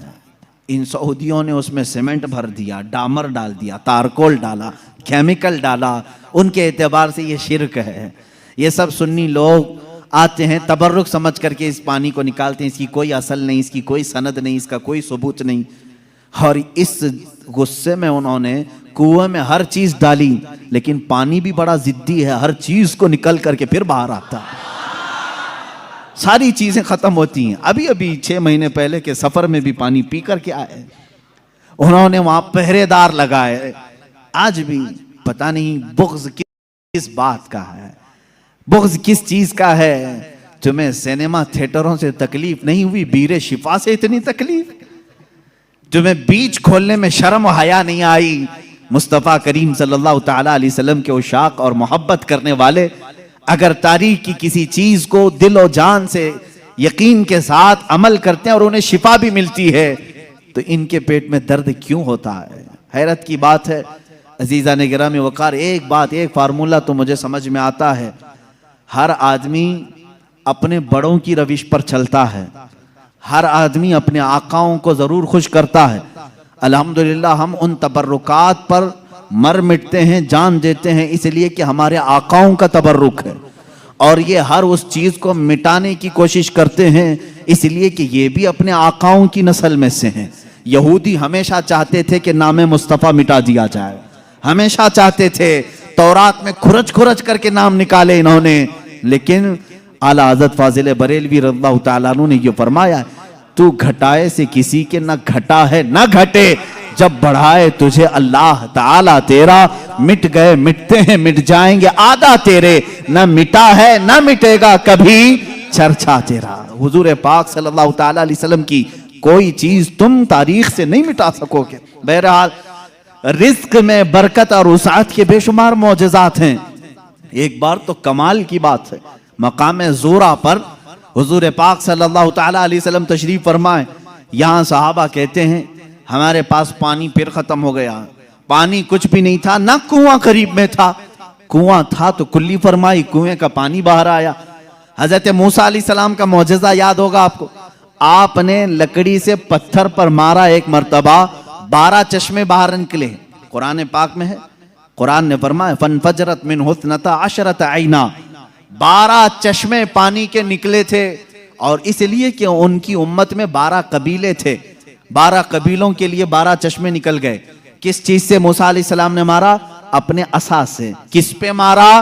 इन सऊदियों ने उसमें सीमेंट भर दिया, डामर डाल दिया, तारकोल डाला, केमिकल डाला, उनके एतबार से ये शिरक है। ये सब सुन्नी लोग आते हैं, तबर्रुक समझ करके इस पानी को निकालते हैं, इसकी कोई असल नहीं, इसकी कोई सनद नहीं, इसका कोई सबूत नहीं। और इस गुस्से में उन्होंने कुएं में हर चीज डाली, लेकिन पानी भी बड़ा जिद्दी है, हर चीज को निकल करके फिर बाहर आता है, सारी चीजें खत्म होती हैं। अभी अभी 6 महीने पहले के सफर में भी पानी पी करके आए, उन्होंने वहां पहरेदार लगाए। आज भी पता नहीं बुग़्ज़ किस बात का है, बुग़्ज़ किस चीज का है। तुम्हें सिनेमा थिएटरों से तकलीफ नहीं हुई, बीरे शिफा से इतनी तकलीफ? तुम्हें बीच खोलने में शर्म हया नहीं आई? मुस्तफ़ा करीम सल्लल्लाहु ताला अलैहि वसल्लम के उशाक और मोहब्बत करने वाले अगर तारीख की किसी चीज को दिल और जान से यकीन के साथ अमल करते हैं और उन्हें शिफा भी मिलती है, तो इनके पेट में दर्द क्यों होता है? हैरत की बात है अजीज़ा ने गिरामी वकार। एक बात, एक फार्मूला तो मुझे समझ में आता है, हर आदमी अपने बड़ों की रविश पर चलता है, हर आदमी अपने आकाओं को जरूर खुश करता है। अल्हम्दुलिल्लाह हम उन तबर्रुकात पर मर मिटते हैं, जान देते हैं, इसलिए कि हमारे आकाओं का तबर्रुक है। और ये हर उस चीज को मिटाने की कोशिश करते हैं, इसलिए कि ये भी अपने आकाओं की नस्ल में से हैं। यहूदी हमेशा चाहते थे कि नाम मुस्तफ़ा मिटा दिया जाए, हमेशा चाहते थे। तौरात में खुरच खुरच करके नाम निकाले इन्होंने, लेकिन आला हज़रत फाजिल बरेलवी रज़ियल्लाहु ताला अन्हु ने ये फरमाया, तू घटाए से किसी के न घटा है न घटे, जब बढ़ाए तुझे अल्लाह ताला तेरा। मिट गए मिटते हैं, मिट जाएंगे आदा तेरे, न मिटा है न मिटेगा कभी चर्चा तेरा। हुजूर पाक सल्लल्लाहु ताला अलैहि वसल्लम की कोई चीज तुम तारीख से नहीं मिटा सकोगे। बहरहाल रिज्क में बरकत और उसात के बेशुमार मौजज़ात हैं। एक बार तो कमाल की बात है, मकाम ज़ोरा पर हुजूर पाक सल्लल्लाहु ताला अलैहि वसल्लम तशरीफ फरमाए। यहाँ सहाबा कहते हैं हमारे पास पानी फिर खत्म हो गया। पानी कुछ भी नहीं था, ना कुआं करीब में था, कुआं था तो कुल्ली फरमाई, कुएं का पानी बाहर आया। हजरत मूसा अलैहिस्सलाम का मौजज़ा याद होगा आपको, आपने लकड़ी से पत्थर पर मारा, एक मर्तबा 12 चश्मे बाहर निकले। कुरान पाक में है, कुरान ने फरमाया फनफजरत मिन हुस्नता अशरत आइना, 12 चश्मे पानी के निकले थे। और इसलिए कि उनकी उम्मत में 12 कबीले थे, 12 कबीलों के लिए 12 चश्मे निकल गए। किस चीज से मूसा अलैहिस्सलाम ने मारा? अपने असा से। किस पे मारा?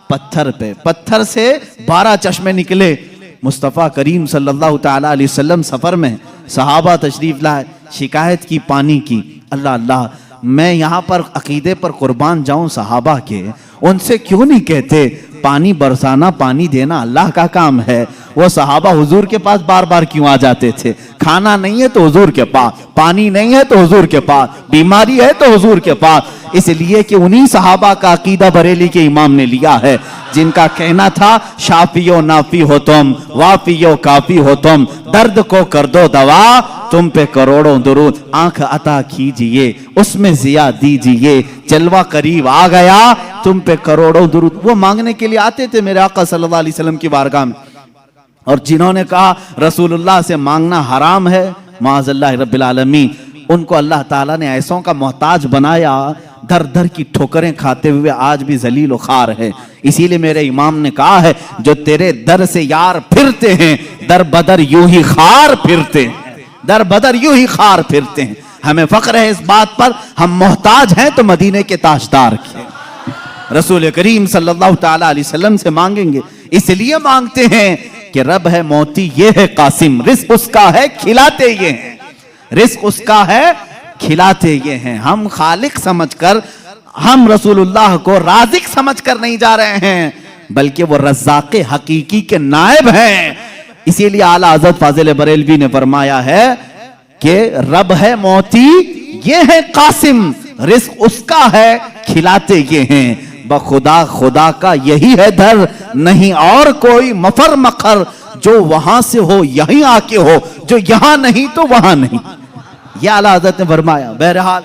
पत्थर पे। पत्थर से 12 चश्मे निकले। मुस्तफ़ा करीम सल्लल्लाहु ताला अलैहि वसल्लम सफर में, सहाबा तशरीफ लाए, शिकायत की पानी की। अल्लाह अल्लाह, मैं यहाँ पर अकीदे पर कुर्बान जाऊं सहाबा के, उनसे क्यों नहीं कहते पानी बरसाना, पानी देना अल्लाह का काम है। वो सहाबा हुजूर के पास बार बार क्यों आ जाते थे? खाना नहीं है तो हुजूर के पास, पानी नहीं है तो हुजूर के पास, बीमारी है तो हुजूर के पास। इसलिए कि उन्हीं सहाबा का अकीदा बरेली के इमाम ने लिया है, जिनका कहना था शाफियो नाफी हो तुम, वाफियो काफी हो तुम, दर्द को कर दो दवा, तुम पे करोड़ों दुरूद, आंख अता कीजिए उसमें जिया दीजिए, जलवा करीब आ गया तुम पे करोड़ों दुरूद। वो मांगने के लिए आते थे मेरे आका सल्लल्लाहु अलैहि वसल्लम की बारगाह में, और जिन्होंने कहा रसूलुल्लाह से मांगना हराम है, माज़ल्लाह रब्बिल आलमीन, उनको अल्लाह ताला ने ऐसों का मोहताज बनाया, दर दर की ठोकरें खाते हुए आज भी जलील खार है। इसीलिए मेरे इमाम ने कहा है, जो तेरे दर से यार फिरते हैं, दर बदर यूं ही खार फिरते हैं, दर बदर यूं ही खार फिरते हैं। हमें फख्र है इस बात पर, हम मोहताज हैं तो मदीने के ताजदार के रसूल करीम सल्लल्लाहु ताला अलैहि वसल्लम से मांगेंगे। इसलिए मांगते हैं कि रब है मोती ये है कासिम, रिस्क उसका है खिलाते ये हैं, रिस्क उसका है खिलाते ये हैं। हम खालिक समझकर, हम रसूलुल्लाह को राज़िक समझकर नहीं जा रहे हैं, बल्कि वो रज़्ज़ाक़ हकीकी के नायब हैं। इसीलिए आला हज़रत फाजिल बरेलवी ने फरमाया है कि रब है मोती ये है कासिम, रिस्क उसका है खिलाते ये हैं। बखुदा खुदा का यही है दर, नहीं और कोई मफर मखर, जो वहां से हो यहीं आके हो, जो यहां नहीं तो वहां नहीं। यह आला हज़रत ने फरमाया। बहरहाल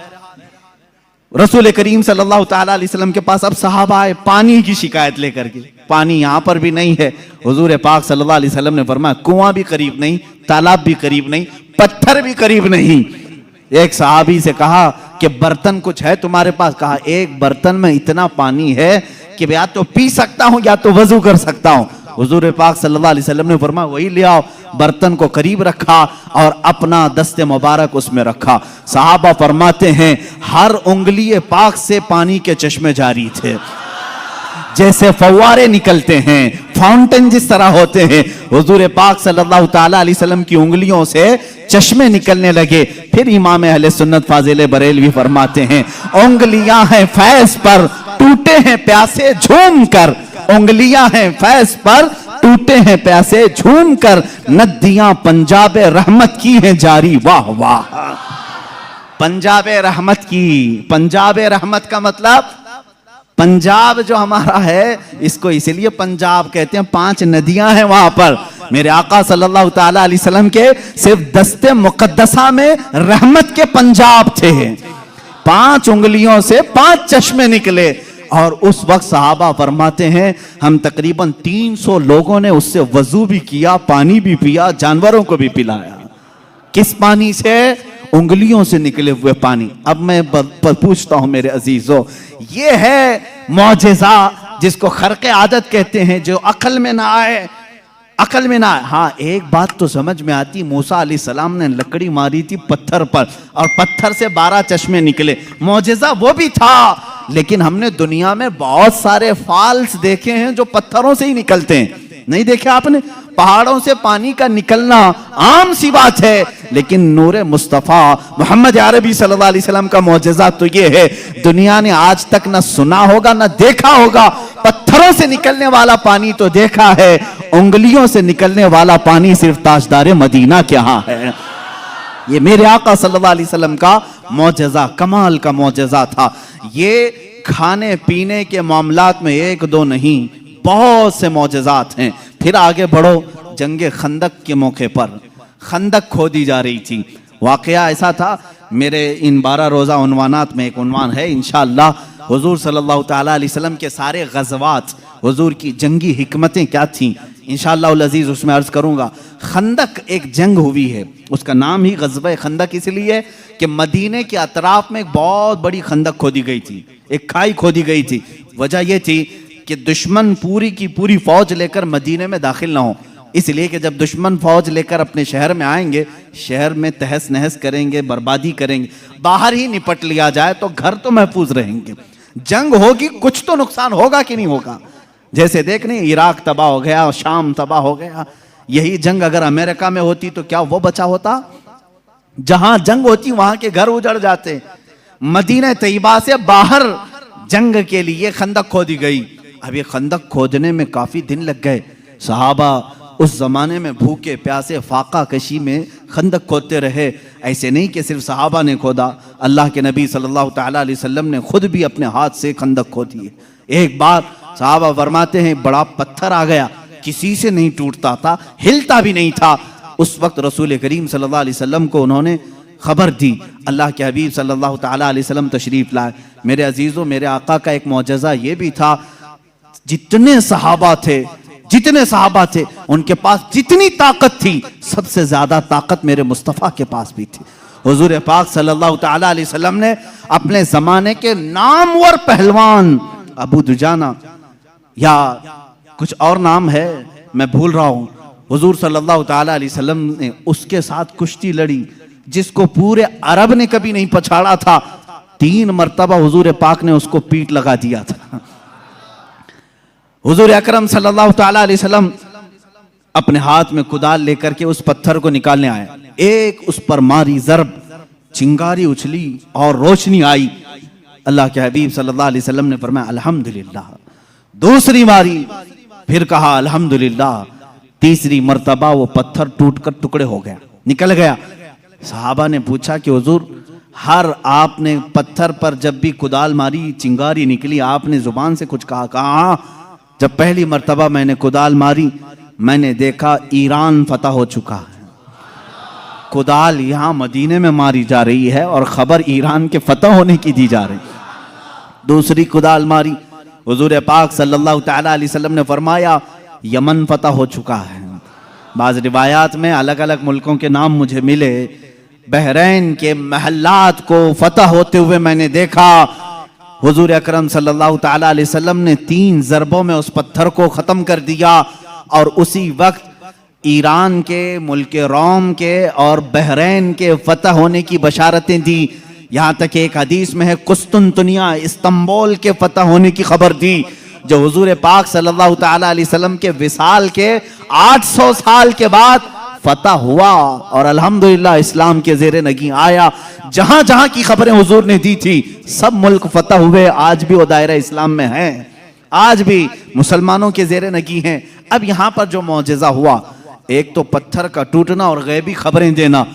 रसूल करीम सल्लल्लाहु ताला अलैहि वसल्लम के पास अब सहाबा आए पानी की शिकायत लेकर के। पानी यहां पर भी नहीं है। हुजूर पाक सल्लल्लाहु अलैहि वसल्लम ने फरमाया कुआं भी करीब नहीं, तालाब भी करीब नहीं, पत्थर भी करीब नहीं। एक सहाबी से कहा कि बर्तन कुछ है तुम्हारे पास? कहा एक बर्तन में इतना पानी है कि या तो पी सकता हूं या तो वजू कर सकता हूं। हुजूर पाक सल्लल्लाहु अलैहि वसल्लम ने फरमाया वही ले आओ। बर्तन को करीब रखा और अपना दस्ते मुबारक उसमें रखा। सहाबा फरमाते हैं हर उंगली पाक से पानी के चश्मे जारी थे, जैसे फव्वारे निकलते हैं, फाउंटेन जिस तरह होते हैं। हुजूर पाक सल्लल्लाहु ताला अलैहि वसल्लम की उंगलियों से चश्मे निकलने लगे। फिर इमाम अहले सुन्नत फाजिल बरेलवी फरमाते हैं उंगलियां हैं फैज पर, टूटे हैं प्यासे झूम कर। उंगलियां हैं फैज पर, टूटे हैं प्यासे झूम कर। नदियां पंजाब रहमत की हैं जारी। वाह वाह। पंजाब रहमत की। पंजाब रहमत का मतलब पंजाब जो हमारा है इसको इसलिए पंजाब कहते हैं, 5 नदियां हैं वहां पर। मेरे आका सल्लल्लाहु ताला अलैहि वसल्लम के सिर्फ दस्ते मुकद्दसा में रहमत के पंजाब थे। 5 उंगलियों से 5 चश्मे निकले। और उस वक्त सहाबा फरमाते हैं हम तकरीबन 300 लोगों ने उससे वजू भी किया, पानी भी पिया, जानवरों को भी पिलाया। किस पानी से? उंगलियों से निकले हुए पानी। अब मैं पूछता हूं मेरे अजीजों, ये है मौजेजा जिसको खर्क़े आदत कहते हैं, जो अकल में ना आए, अकल में ना आए। हाँ एक बात तो समझ में आती, मूसा अलैहिस्सलाम ने लकड़ी मारी थी पत्थर पर और पत्थर से 12 चश्मे निकले। मौजेजा वो भी था, लेकिन हमने दुनिया में बहुत सारे फाल्स देखे हैं जो पत्थरों से ही निकलते हैं। नहीं देखे आपने? पहाड़ों से पानी का निकलना आम सी बात है, लेकिन नूरे मुस्तफा मोहम्मद अरबी सल्लल्लाहु अलैहि वसल्लम का मौजज़ा तो ये है दुनिया ने आज तक ना सुना होगा ना देखा होगा। पत्थरों से निकलने वाला पानी तो देखा है, उंगलियों से निकलने वाला पानी सिर्फ ताजदार मदीना के यहाँ है। ये मेरे आका सल्लल्लाहु अलैहि वसल्लम का मौजज़ा, कमाल का मौजज़ा था। ये खाने पीने के मामलात में 1-2 नहीं, बहुत से मौजज़ात हैं। फिर आगे बढ़ो। जंगे खंदक के मौके पर खंदक खोदी जा रही थी। वाकया ऐसा था, मेरे इन 12 रोज़ा उन्वानात में एक उन्वान है इंशाअल्लाह, हुजूर सल्लल्लाहु ताला अलैहि वसल्लम के सारे गज़वात, हुजूर की जंगी हिकमतें क्या थीं, इंशाअल्लाह उल अज़ीज़ उसमें अर्ज़ करूँगा। खंदक एक जंग हुई है, उसका नाम ही ग़ज़वा खंदक इसलिए कि मदीने के अतराफ में एक बहुत बड़ी खंदक खोदी गई थी, एक खाई खोदी गई थी। वजह यह थी कि दुश्मन पूरी की पूरी फौज लेकर मदीने में दाखिल ना हो, इसलिए कि जब दुश्मन फौज लेकर अपने शहर में आएंगे, शहर में तहस नहस करेंगे, बर्बादी करेंगे। बाहर ही निपट लिया जाए तो घर तो महफूज रहेंगे। जंग होगी, कुछ तो नुकसान होगा कि नहीं होगा। जैसे देखने इराक तबाह हो गया, शाम तबाह हो गया। यही जंग अगर अमेरिका में होती तो क्या वो बचा होता? जहां जंग होती वहां के घर उजड़ जाते। मदीना तैयबा से बाहर जंग के लिए खंदक खोदी गई। अब ये खंदक खोदने में काफी दिन लग गए। सहाबा उस जमाने में भूखे प्यासे फाका कशी में खंदक खोदते रहे। ऐसे नहीं कि सिर्फ सहाबा ने खोदा, अल्लाह के नबी सल्लल्लाहु ताला अलैहि वसल्लम ने खुद भी अपने हाथ से खंदक खोदी है। एक बार सहाबा फरमाते हैं बड़ा पत्थर आ गया, किसी से नहीं टूटता था, हिलता भी नहीं था। उस वक्त रसूल करीम सल्लल्लाहु अलैहि वसल्लम को उन्होंने खबर दी। अल्लाह के हबीब सल्लल्लाहु ताला अलैहि वसल्लम तशरीफ लाए। मेरे अजीजों, मेरे आका का एक मौजज़ा ये भी था, जितने सहाबा थे उनके पास जितनी ताकत थी, सबसे ज्यादा ताकत मेरे मुस्तफ़ा के पास भी थी। हुजूर पाक सल्लल्लाहु ताला अलैहि वसल्लम ने अपने जमाने के नामवर पहलवान अबू दुजाना या कुछ और नाम है मैं भूल रहा हूं, हुजूर सल्लल्लाहु ताला अलैहि वसल्लम ने उसके साथ कुश्ती लड़ी जिसको पूरे अरब ने कभी नहीं पछाड़ा था। 3 मरतबा हुजूर पाक ने उसको पीठ लगा दिया था। हुजूर अकरम सल्लल्लाहु ताला अलैहि वसल्लम अपने हाथ में कुदाल लेकर के उस पत्थर को निकालने आए। एक उस पर मारी जरब, चिंगारी उछली और रोशनी आई। अल्लाह के हबीब सल्लल्लाहु अलैहि वसल्लम ने फरमाया अल्हम्दुलिल्लाह। दूसरी मारी, फिर कहा अल्हम्दुलिल्लाह। तीसरी मर्तबा वो पत्थर टूटकर टुकड़े हो गया, निकल गया। सहाबा ने पूछा कि हुजूर, हर आपने पत्थर पर जब भी कुदाल मारी चिंगारी निकली, आपने जुबान से कुछ कहा? कहा जब पहली मर्तबा मैंने कुदाल मारी मैंने देखा ईरान फतह हो चुका है। कुदाल यहाँ मदीने में मारी जा रही है और खबर ईरान के फतह होने की दी जा रही। दूसरी कुदाल मारी, हुजूर पाक सल्लल्लाहु तआला अलैहि वसल्लम ने फरमाया यमन फतह हो चुका है। बाज़ रिवायात में अलग अलग मुल्कों के नाम मुझे मिले। बहरैन के महल्लात को फतह होते हुए मैंने देखा। हुजूर अकरम सल्लल्लाहु तआला अलैहि वसल्लम ने 3 ज़रबों में उस पत्थर को ख़त्म कर दिया और उसी वक्त ईरान के, मुल्क रोम के और बहरैन के फतह होने की बशारतें दी। यहाँ तक एक हदीस में है कुस्तुनतुनिया, इस्तांबुल के फतह होने की खबर दी, जो हुजूर पाक सल्लल्लाहु तआला अलैहि वसल्लम के विसाल के 800 साल के बाद फतह हुआ और अल्हम्दुलिल्लाह इस्लाम के ज़ेरे नगी आया। जहां जहां की खबरें हुजूर ने दी थी सब मुल्क फतह हुए। आज भी वो दायरा इस्लाम में है, आज भी मुसलमानों के ज़ेरे नगी हैं। अब यहाँ पर जो मौजज़ा हुआ, एक तो पत्थर का टूटना और गैबी खबरें देना,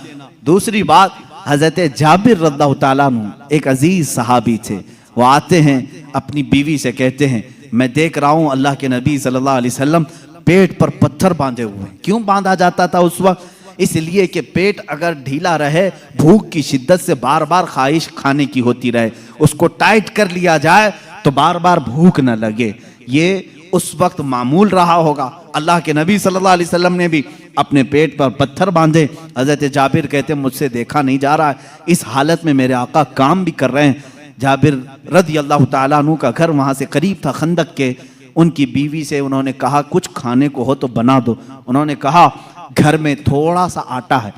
दूसरी बात हज़रत जाबिर रज़ियल्लाहु ताला अन्हु एक अजीज सहाबी थे। वो आते हैं अपनी बीवी से कहते हैं मैं देख रहा हूँ अल्लाह के नबी सल्लल्लाहु अलैहि वसल्लम पेट पर पत्थर बांधे हुए। क्यों बांधा जाता था उस वक्त? इसलिए कि पेट अगर ढीला रहे, भूख की शिद्दत से बार बार ख्वाहिश खाने की होती रहे, उसको टाइट कर लिया जाए तो बार बार भूख न लगे। ये उस वक्त मामूल रहा होगा। अल्लाह के नबी सल्लल्लाहु अलैहि वसल्लम ने भी अपने पेट पर पत्थर बांधे। हज़रत जाबिर कहते मुझसे देखा नहीं जा रहा है, इस हालत में मेरे आका काम भी कर रहे हैं। जाबिर रज़ियल्लाहु ताला अन्हु का घर वहाँ से करीब था, खंदक के। उनकी बीवी से उन्होंने कहा कुछ खाने को हो तो बना दो। उन्होंने कहा घर में थोड़ा सा आटा है,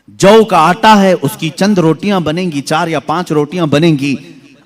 जौ का आटा है, उसकी चंद रोटियां बनेंगी, 4 या 5 रोटियां बनेंगी,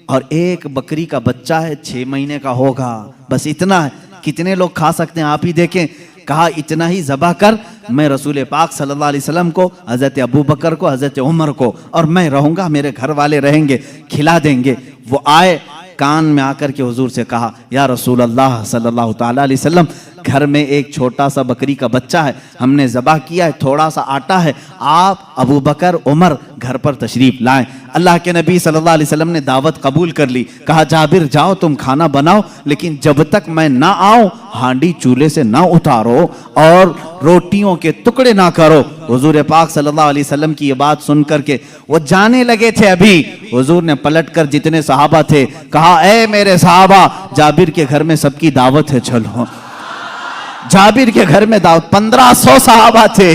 और एक बकरी का बच्चा है 6 महीने का होगा, बस इतना है। कितने लोग खा सकते हैं आप ही देखें। कहा इतना ही ज़बह कर, मैं रसूल पाक सल्लल्लाहु अलैहि वसल्लम को, हज़रत अबू बकर को, हज़रत उमर को, और मैं रहूँगा, मेरे घर वाले रहेंगे, खिला देंगे। वो आए, कान में आकर के हुजूर से कहा या रसूल अल्लाह सल्लल्लाहु ताला अलैहि वसल्लम, घर में एक छोटा सा बकरी का बच्चा है, हमने ज़बह किया है, थोड़ा सा आटा है, आप अबू बकर उमर घर पर तशरीफ़ लाएं। अल्लाह के नबी सल्लल्लाहु अलैहि वसल्लम ने दावत कबूल कर ली। कहा जाबिर जाओ तुम खाना बनाओ, लेकिन जब तक मैं ना आऊं हांडी चूल्हे से ना उतारो और रोटियों के टुकड़े ना करो। हुजूर पाक सल्लल्लाहु अलैहि वसल्लम की ये बात सुन करके वो जाने लगे थे। अभी हुजूर ने पलट कर जितने सहाबा थे कहा ए मेरे सहाबा, जाबिर के घर में सबकी दावत है, चलो। जाबिर के घर में दावत, 1500 सहाबा थे,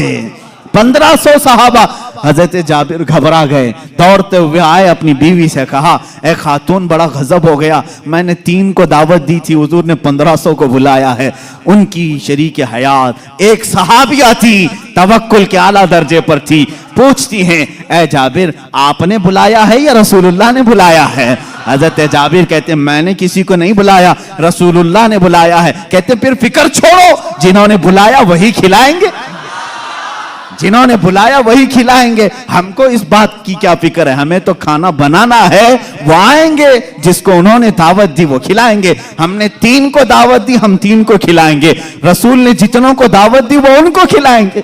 1500 सहाबा। हजरत जाबिर घबरा गए, दौड़ते हुए आए, अपनी बीवी से कहा ए खातून बड़ा गजब हो गया, मैंने 3 को दावत दी थी, हुजूर ने 1500 को बुलाया है। उनकी शरीक हयात एक सहाबिया थी, तवक्कुल के आला दर्जे पर थी। पूछती हैं ए जाबिर आपने बुलाया है या रसूलुल्लाह ने बुलाया है? हजरत जाबिर कहते मैंने किसी को नहीं बुलाया, रसूलुल्लाह ने बुलाया है। कहते फिर फिक्र छोड़ो, जिन्होंने बुलाया वही खिलाएंगे, जिन्होंने बुलाया वही खिलाएंगे। हमको इस बात की क्या फिक्र है, हमें तो खाना बनाना है, वो आएंगे, जिसको उन्होंने दावत दी वो खिलाएंगे। हमने 3 को दावत दी, हम 3 को खिलाएंगे, रसूल ने जितनों को दावत दी वो उनको खिलाएंगे।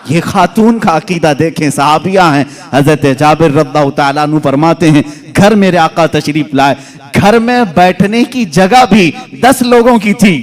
ये खातून का अकीदा देखें, सहाबिया हैं। हजरत जाबिर रज़ियल्लाहु ताला अन्हु फरमाते हैं घर मेरे आका तशरीफ लाए, घर में बैठने की जगह भी 10 लोगों की थी,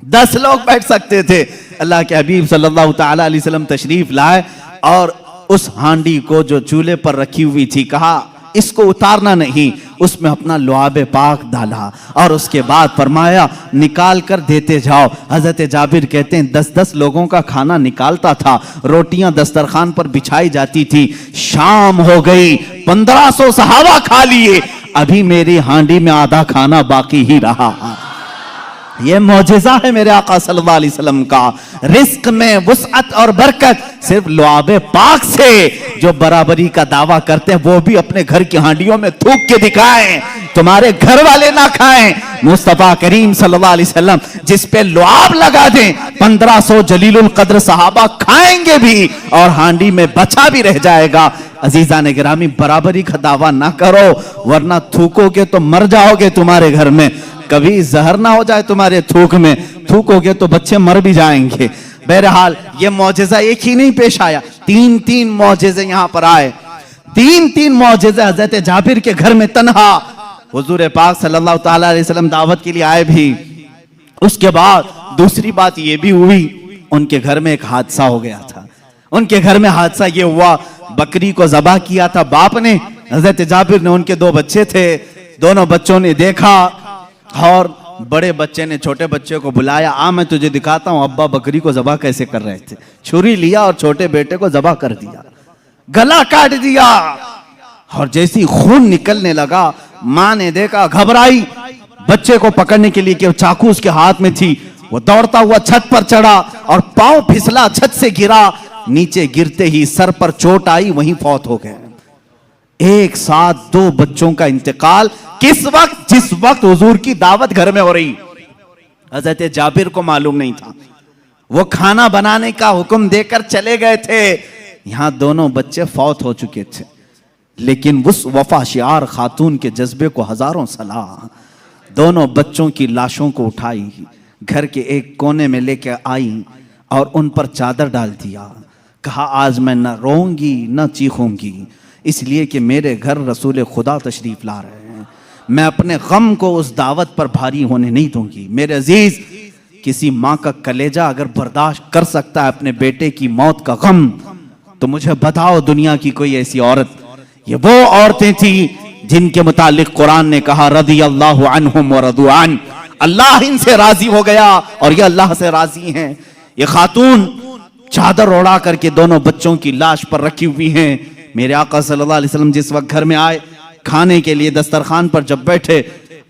10 लोग बैठ सकते थे। अल्लाह के हबीब सल्लल्लाहु ताला अलैहि वसल्लम तशरीफ लाए और उस हांडी को जो चूल्हे पर रखी हुई थी कहा इसको उतारना नहीं, उसमें अपना लुआब पाक डाला और उसके बाद फरमाया निकाल कर देते जाओ। हजरत जाबिर कहते हैं 10-10 लोगों का खाना निकालता था, रोटियां दस्तरखान पर बिछाई जाती थी। शाम हो गई, 1500 सहाबा खा लिए, अभी मेरी हांडी में आधा खाना बाकी ही रहा। ये मौजिज़ा है मेरे आका सल्लल्लाहु अलैहि वसल्लम का। रिस्क में वुसअत और बरकत सिर्फ लुआबे पाक से जो बराबरी का दावा करते हैं वो भी अपने घर की हांडियों में थूक के दिखाएं, तुम्हारे घर वाले ना खाएं। मुस्तफा करीम सल्लल्लाहु अलैहि वसल्लम जिस पे लुआब लगा दें, 1500 जलीलुल कद्र सहाबा खाएंगे भी और हांडी में बचा भी रह जाएगा। अजीजा ने गिरामी, बराबरी का दावा ना करो वरना थूकोगे तो मर जाओगे, तुम्हारे घर में कभी जहर ना हो जाए तुम्हारे थूक में, थूकोगे तो बच्चे मर भी जाएंगे। बहरहाल ये मौजिज़ा एक ही नहीं पेश आया, 3-3 मौजिज़े यहाँ पर आए, 3-3 मौजिज़े हज़रत जाबिर के घर में तन्हा। हुजूर पाक सल्लल्लाहु ताला अलैहि वसल्लम दावत के लिए आए भी, उसके बाद दूसरी बात ये भी हुई, उनके घर में एक हादसा हो गया था। उनके घर में हादसा ये हुआ, बकरी को ज़बह किया था बाप ने, हजरत जाबिर ने, उनके दो बच्चे थे, दोनों बच्चों ने देखा और बड़े बच्चे ने छोटे बच्चे को बुलाया, आ मैं तुझे दिखाता हूं अब्बा बकरी को ज़बह कैसे कर रहे थे। छुरी लिया और छोटे बेटे को ज़बह कर दिया, गला काट दिया। और जैसे ही खून निकलने लगा, मां ने देखा, घबराई, बच्चे को पकड़ने के लिए कि चाकू उसके हाथ में थी, वो दौड़ता हुआ छत पर चढ़ा और पांव फिसला, छत से गिरा, नीचे गिरते ही सर पर चोट आई, वहीं फौत हो गए। एक साथ दो बच्चों का इंतकाल किस वक्त, जिस वक्त हुजूर की दावत घर में हो रही। हजरत जाबिर को मालूम नहीं था, वो खाना बनाने का हुक्म देकर चले गए थे, यहां दोनों बच्चे फौत हो चुके थे। लेकिन उस वफाशियार खातून के जज्बे को हजारों सलाह, दोनों बच्चों की लाशों को उठाई, घर के एक कोने में लेकर आई और उन पर चादर डाल दिया। कहा आज मैं न रोऊंगी न चीखूंगी, इसलिए कि मेरे घर रसूल खुदा तशरीफ ला रहे हैं, मैं अपने गम को उस दावत पर भारी होने नहीं दूंगी। मेरे अजीज, किसी माँ का कलेजा अगर बर्दाश्त कर सकता है अपने बेटे की मौत का गम, तो मुझे बताओ दुनिया की कोई ऐसी औरत। ये वो औरतें थी जिनके मुतालिक कुरान ने कहा रदी अल्लाहु अन्हुम व रदू अन, अल्लाह इनसे राजी हो गया और ये अल्लाह से राजी हैं। ये खातून चादर ओढ़ा करके दोनों बच्चों की लाश पर रखी हुई हैं। मेरे आका सल्लल्लाहु अलैहि वसल्लम जिस वक्त घर में आए, खाने के लिए दस्तरखान पर जब बैठे,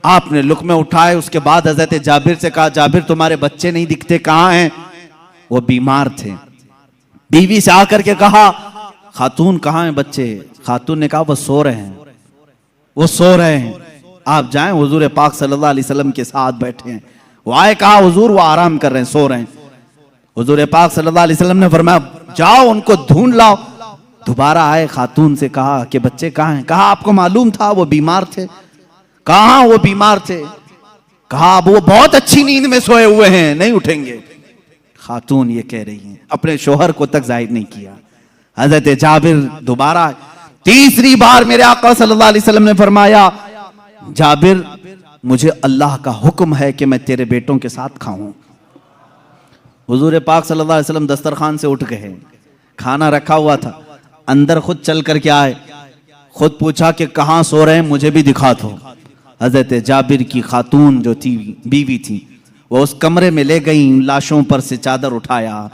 आपने लुक़मे उठाए, उसके बाद हजरत जाबिर से कहा, जाबिर तुम्हारे बच्चे नहीं दिखते, कहाँ हैं? वो बीमार थे। बीवी से आकर के कहा, खातून कहाँ हैं बच्चे? खातून ने कहा वो सो रहे हैं, वो सो रहे हैं, आप जाएं। हुजूर पाक सल्लल्लाहु अलैहि वसल्लम के साथ बैठे हैं, वो आए, कहा हुजूर वो आराम कर रहे हैं, सो रहे हैं। हुजूर पाक सल्लल्लाहु अलैहि वसल्लम ने फरमाया जाओ उनको ढूंढ लाओ। दोबारा आए, खातून से कहा कि बच्चे कहाँ हैं? कहा आपको मालूम था वो बीमार थे। कहाँ वो बीमार थे? कहा वो बहुत अच्छी नींद में सोए हुए हैं, नहीं उठेंगे। खातून ये कह रही हैं, अपने शोहर को तक जाहिर नहीं किया। हजरत जाबिर दोबारा, तीसरी बार मेरे आका सल्लल्लाहु अलैहि वसल्लम ने फरमाया, जाबिर मुझे अल्लाह का हुक्म है कि मैं तेरे बेटों के साथ खाऊं। हुजूर पाक सल्लल्लाहु अलैहि वसल्लम दस्तरखान से उठ गए, खाना रखा हुआ था, अंदर खुद चल करके आए, खुद पूछा कि कहाँ सो रहे हैं, मुझे भी दिखा दो। हजरत जाबिर की खातून जो थी, बीवी थी, वो उस कमरे में ले गई, लाशों पर से चादर उठाया।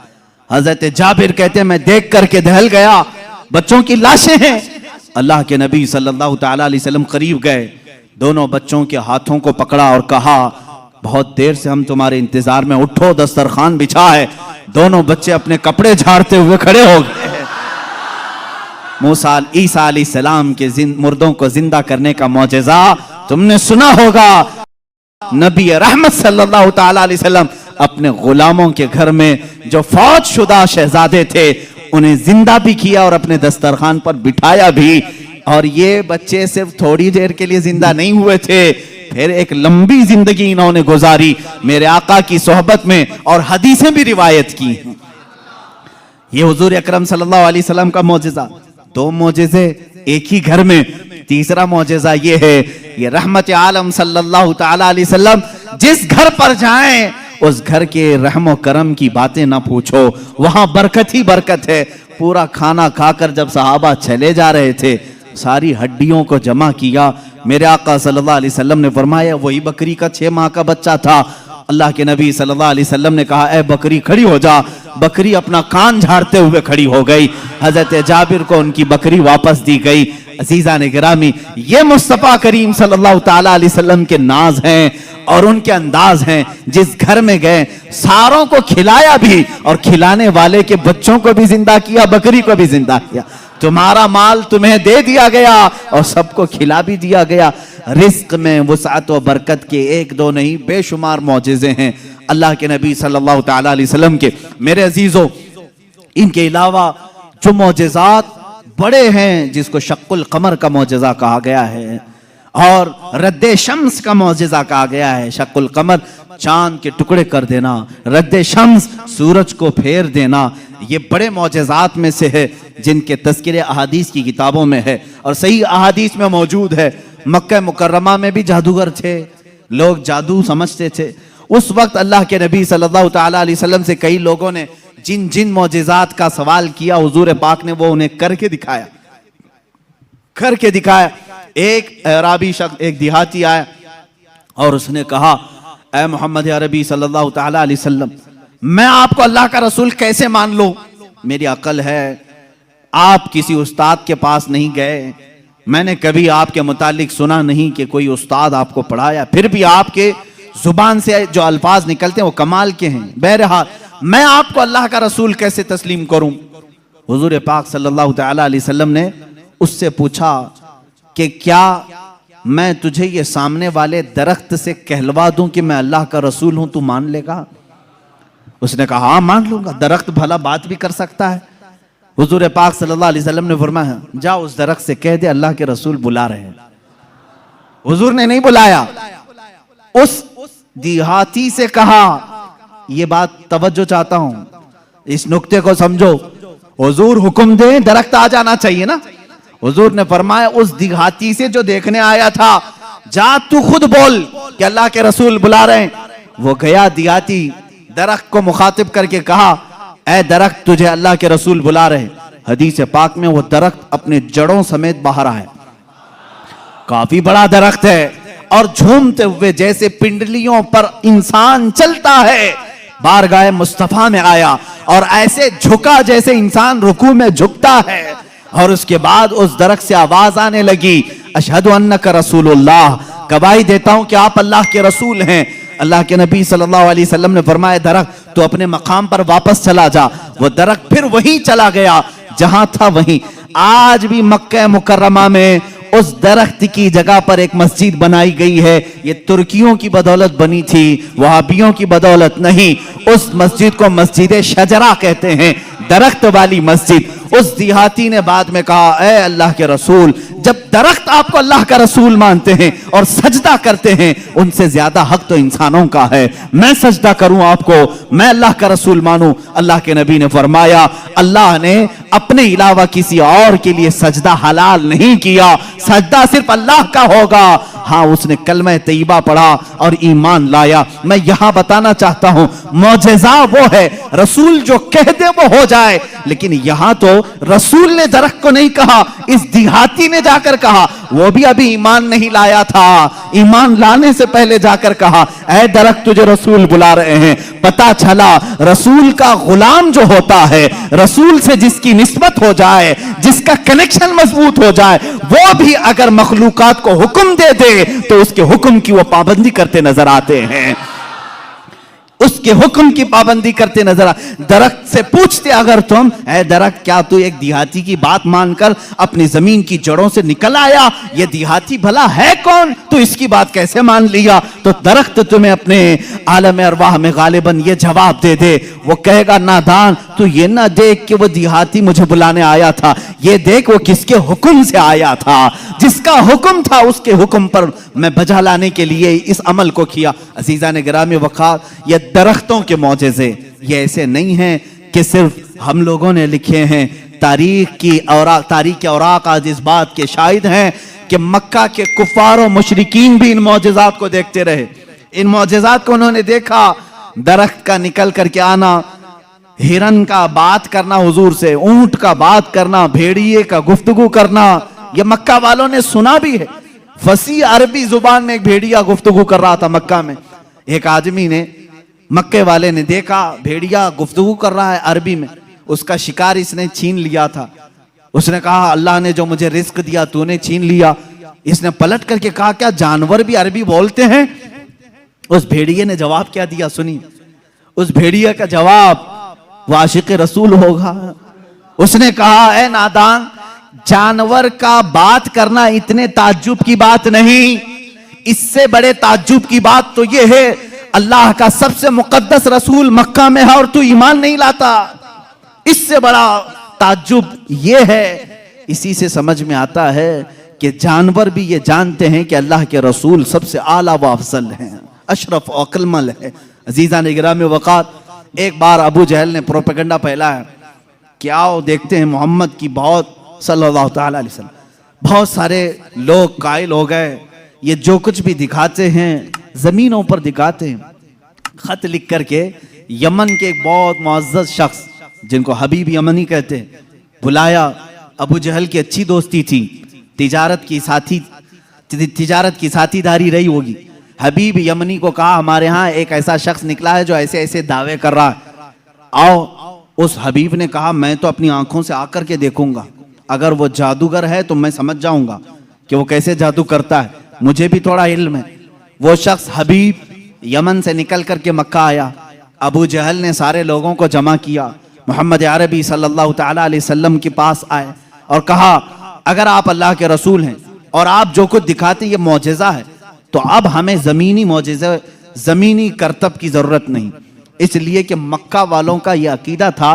हजरत जाबिर कहते हैं मैं देख करके दहल गया, बच्चों की लाशें हैं। अल्लाह के नबी सल्लल्लाहु ताला अलैहि वसल्लम करीब गए, दोनों बच्चों के हाथों को पकड़ा और कहा बहुत देर से हम तुम्हारे इंतजार में, उठो दस्तरखान बिछा है। दोनों बच्चे अपने कपड़े झाड़ते हुए खड़े हो गए। मूसा ईसा अलैहिस्सलाम के मुर्दों को जिंदा करने का मौजज़ा तुमने सुना होगा। नबी रहमत सल्लल्लाहु ताला अलैहि वसल्लम अपने गुलामों के घर में जो फौत शुदा शहजादे थे उन्हें जिंदा भी किया और अपने दस्तरखान पर बिठाया भी। और ये बच्चे सिर्फ थोड़ी देर के लिए जिंदा नहीं हुए थे, फिर एक लंबी जिंदगी इन्होंने गुजारी मेरे आका की सोहबत में, और हदीसें भी रिवायत की। ये हुजूर अकरम सल्लल्लाहु अलैहि वसल्लम का मौजज़ा। दो मौजज़े एक ही घर में। तीसरा मौजज़ा ये है, ये रहमत आलम सल्लल्लाहु ताला अलैहि वसल्लम जिस घर पर जाएं उस घर के रहमो करम की बातें ना पूछो, वहां बरकत ही बरकत है। पूरा खाना खाकर जब सहाबा चले जा रहे थे, सारी हड्डियों को जमा किया। मेरे आका सल्लल्लाहु अलैहि वसल्लम ने फरमाया वही बकरी का 6 माह का बच्चा था। अल्लाह के नबी सल्लल्लाहु अलैहि वसल्लम ने कहा ए बकरी खड़ी हो जा। बकरी अपना कान झाड़ते हुए खड़ी हो गई। हजरत जाबिर को उनकी बकरी वापस दी गई। अजीजा ने गिरामी, ये मुस्तफ़ा करीम सल्लल्लाहु ताला अलैहि वसल्लम के नाज हैं और उनके अंदाज हैं। जिस घर में गए सारों को खिलाया भी और खिलाने वाले के बच्चों को भी जिंदा किया, बकरी को भी जिंदा किया। तुम्हारा माल तुम्हें दे दिया गया और सबको खिला भी दिया गया। रिस्क में वसाअत व बरकत के एक दो नहीं बेशुमार मौजज़े हैं अल्लाह के नबी सल्लल्लाहु ताला अलैहि वसल्लम के। मेरे अजीजों, इनके अलावा जो मौजज़ात बड़े हैं, जिसको शक्कुल कमर का मौजज़ा कहा गया है और रद्दे शम्स का मौजज़ा कहा गया है। शक्कुल कमर चांद के टुकड़े कर देना, रद्दे शम्स सूरज को फेर देना, ये बड़े मौजज़ात में से है जिनके तज़किरे अहादीस की किताबों में है और सही अहादीस में मौजूद है। मक्का मुकर्रमा में भी जादूगर थे, लोग जादू समझते थे। उस वक्त अल्लाह के नबी सल्लल्लाहु ताला अलैहि वसल्लम से कई लोगों ने जिन जिन मौजिज़ात का सवाल किया, हुजूर पाक ने वो उन्हें करके दिखाया, करके दिखाया। एक अराबी शख्स, एक देहाती आया और उसने कहा, ऐ मोहम्मद अरबी सल्लल्लाहु ताला अलैहि वसल्लम, मैं आपको अल्लाह का रसूल कैसे मान लूं? मेरी अकल है, आप किसी उस्ताद के पास नहीं गए, मैंने कभी आपके मुतालिक सुना नहीं कि कोई उस्ताद आपको पढ़ाया, फिर भी आपके जुबान से जो अल्फाज निकलते हैं वो कमाल के हैं। बहरहाल मैं आपको अल्लाह का रसूल कैसे तस्लीम करूं? हुजूर पाक सल्लल्लाहु ताला अलैहि वसल्लम ने उससे पूछा कि क्या मैं तुझे ये सामने वाले दरख्त से कहलवा दूं कि मैं अल्लाह का रसूल हूं, तू मान लेगा? उसने कहा हाँ मान लूंगा, दरख्त भला बात भी कर सकता है। हुजूर पाक सल्लल्लाहु अलैहि वसल्लम ने फरमाया, जा उस दरख्त से कह दे अल्लाह के रसूल बुला रहे हैं। हुजूर ने नहीं बुलाया, उस देहाती से कहा, ये बात तवज्जो चाहता हूं, इस नुक्ते को समझो। हुजूर हुक्म दे दरख्त आ जाना चाहिए ना। हुजूर ने फरमाया उस देहाती से जो देखने आया था, जा तू खुद बोल कि अल्लाह के रसूल बुला रहे हैं। वो गया देहाती, दरख्त को मुखातिब करके कहा, ऐ दरख्त तुझे अल्लाह के रसूल बुला रहे। हदीस पाक में वो दरख्त अपने जड़ों समेत बाहर आया, काफी बड़ा दरख्त है, और झूमते हुए जैसे पिंडलियों पर इंसान चलता है, बारगाह मुस्तफा में आया और ऐसे झुका जैसे इंसान रुकू में झुकता है। और उसके बाद उस दरख्त से आवाज आने लगी, अशहदु अन्नका रसूलुल्लाह, गवाही देता हूं कि आप अल्लाह के रसूल हैं। अल्लाह के नबी सल्लल्लाहु अलैहि वसल्लम ने फरमाया, दरख्त तो अपने मकाम पर वापस चला जा। वो दरख्त फिर वहीं चला गया जहां था वहीं। आज भी मक्का मुकर्रमा में उस दरख्त की जगह पर एक मस्जिद बनाई गई है। ये तुर्कियों की बदौलत बनी थी, वहाबियों की बदौलत नहीं। उस मस्जिद को मस्जिद शजरा कहते हैं, दरख्त वाली मस्जिद। उस देहाती ने बाद में कहा, ऐ अल्लाह के रसूल, जब दरख्त आपको अल्लाह का रसूल मानते हैं और सजदा करते हैं, उनसे ज्यादा हक तो इंसानों का है। मैं सजदा करूं आपको, मैं अल्लाह का रसूल मानूं? अल्लाह के नबी ने फरमाया, अल्लाह ने अपने अलावा किसी और के लिए सजदा हलाल नहीं किया, सजदा सिर्फ अल्लाह का होगा। हाँ, उसने कलमा तैयबा पढ़ा और ईमान लाया। मैं यहां बताना चाहता हूं, मौजज़ा वो है, रसूल जो कह दे वो हो जाए। लेकिन यहां तो रसूल ने दरख्त को नहीं कहा, इस देहाती ने जाकर कहा, वो भी अभी ईमान नहीं लाया था, ईमान लाने से पहले जाकर कहा, ऐ दरख्त तुझे रसूल बुला रहे हैं। पता चला रसूल का गुलाम जो होता है, रसूल से जिसकी निस्बत हो जाए, जिसका कनेक्शन मजबूत हो जाए, वो भी अगर मखलूकात को हुक्म दे दे तो उसके हुक्म की वो पाबंदी करते नजर आते हैं, उसके हुक्म की पाबंदी करते नजर आ। दरख्त से पूछते अगर तुम, ऐ दरख्त क्या तू एक देहाती की बात मानकर अपनी जमीन की जड़ों से निकल आया? ये देहाती भला है कौन, तू इसकी बात कैसे मान लिया? तो दरख्त तुम्हें अपने आलम अरवाह में गालिबन ये जवाब दे दे। वो कहेगा, नादान, तू ये ना देख कि वो देहाती मुझे बुलाने आया था, ये देख वो किसके हुक्म से आया था। जिसका हुक्म था उसके हुक्म पर मैं बजा लाने के लिए इस अमल को किया। अजीजा ने गिरामी वक़ार, ये दरख्तों के मौजज़े ये ऐसे नहीं हैं कि सिर्फ हम लोगों ने लिखे हैं। तारीख औराक आज इस बात के शाहिद हैं कि मक्का के कुफार और मुशरिकीन भी इन मौजज़ात को देखते रहे। इन मौजज़ात को उन्होंने देखा, दरख्त का निकल करके आना, हिरन का बात करना हुजूर से, ऊंट का बात करना, भेड़िए का गुफ्तगू करना, ये मक्का वालों ने सुना भी है। फसी अरबी जुबान में एक भेड़िया गुफ्तगू कर रहा था मक्का में। एक आदमी ने, मक्के वाले ने देखा भेड़िया गुफ्तगू कर रहा है अरबी में, उसका शिकार इसने छीन लिया था। उसने कहा, अल्लाह ने जो मुझे रिस्क दिया तूने छीन लिया। इसने पलट करके कहा, क्या जानवर भी अरबी बोलते हैं? उस भेड़िए ने जवाब क्या दिया सुनी। उस भेड़िए का जवाब वो आशिक रसूल होगा। उसने कहा, ए नादान, जानवर का बात करना इतने ताज्जुब की बात नहीं, इससे बड़े ताज्जुब की बात तो यह है, अल्लाह का सबसे मुकद्दस रसूल मक्का में है और तू ईमान नहीं लाता। इससे बड़ा ताज्जुब यह है। इसी से समझ में आता है कि जानवर भी ये जानते हैं कि अल्लाह के रसूल सबसे आला व अफजल हैं, अशरफ और अक्लमल है। अजीजा ने गिरामी वक़ार, एक बार अबू जहल ने प्रोपेगेंडा फैलाया कि आओ देखते हैं मोहम्मद की बहुत सल्लल्लाहु ताला अलैहि वसल्लम, बहुत सारे लोग कायल हो गए, ये जो कुछ भी दिखाते हैं जमीनों पर दिखाते हैं। खत लिख करके यमन के एक बहुत मुअज़्ज़ज़ शख्स जिनको हबीब यमनी कहते हैं बुलाया। अबू जहल की अच्छी दोस्ती थी, तिजारत की साथीदारी रही होगी। हबीब यमनी को कहा हमारे यहाँ एक ऐसा शख्स निकला है जो ऐसे ऐसे दावे कर रहा है, आओ। उस हबीब ने कहा मैं तो अपनी आंखों से आकर के देखूंगा, अगर वो जादूगर है तो मैं समझ जाऊंगा कि वो कैसे जादू करता है, मुझे भी थोड़ा इल्म है। वो शख्स हबीब यमन से निकल करके मक्का आया। अबू जहल ने सारे लोगों को जमा किया, मोहम्मद अरबी सल्लल्लाहु ताला अलैहि वसल्लम के पास आए और कहा अगर आप अल्लाह के रसूल हैं और आप जो कुछ दिखाते ये मौजज़ा है, तो अब हमें ज़मीनी मौजज़ा, ज़मीनी करतब की ज़रूरत नहीं। इसलिए कि मक्का वालों का ये अकीदा था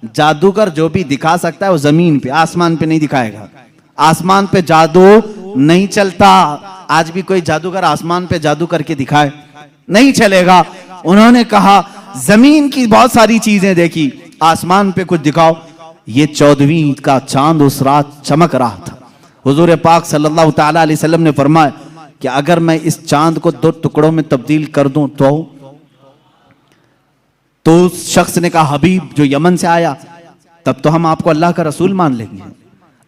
जादूगर जो भी दिखा सकता है वो ज़मीन पे, आसमान पे नहीं दिखाएगा। आसमान पे जादू नहीं चलता। आज भी कोई जादूगर आसमान पे जादू करके दिखाए, नहीं चलेगा। उन्होंने कहा जमीन की बहुत सारी चीजें देखी, आसमान पे कुछ दिखाओ। ये 14वीं ईद का चांद उस रात चमक रहा था। हुजूर पाक सल्लल्लाहु ताला अलैहि वसल्लम ने फरमाया कि अगर मैं इस चांद को 2 टुकड़ों में तब्दील कर दूं तो उस शख्स ने कहा हबीब जो यमन से आया, तब तो हम आपको अल्लाह का रसूल मान लेंगे,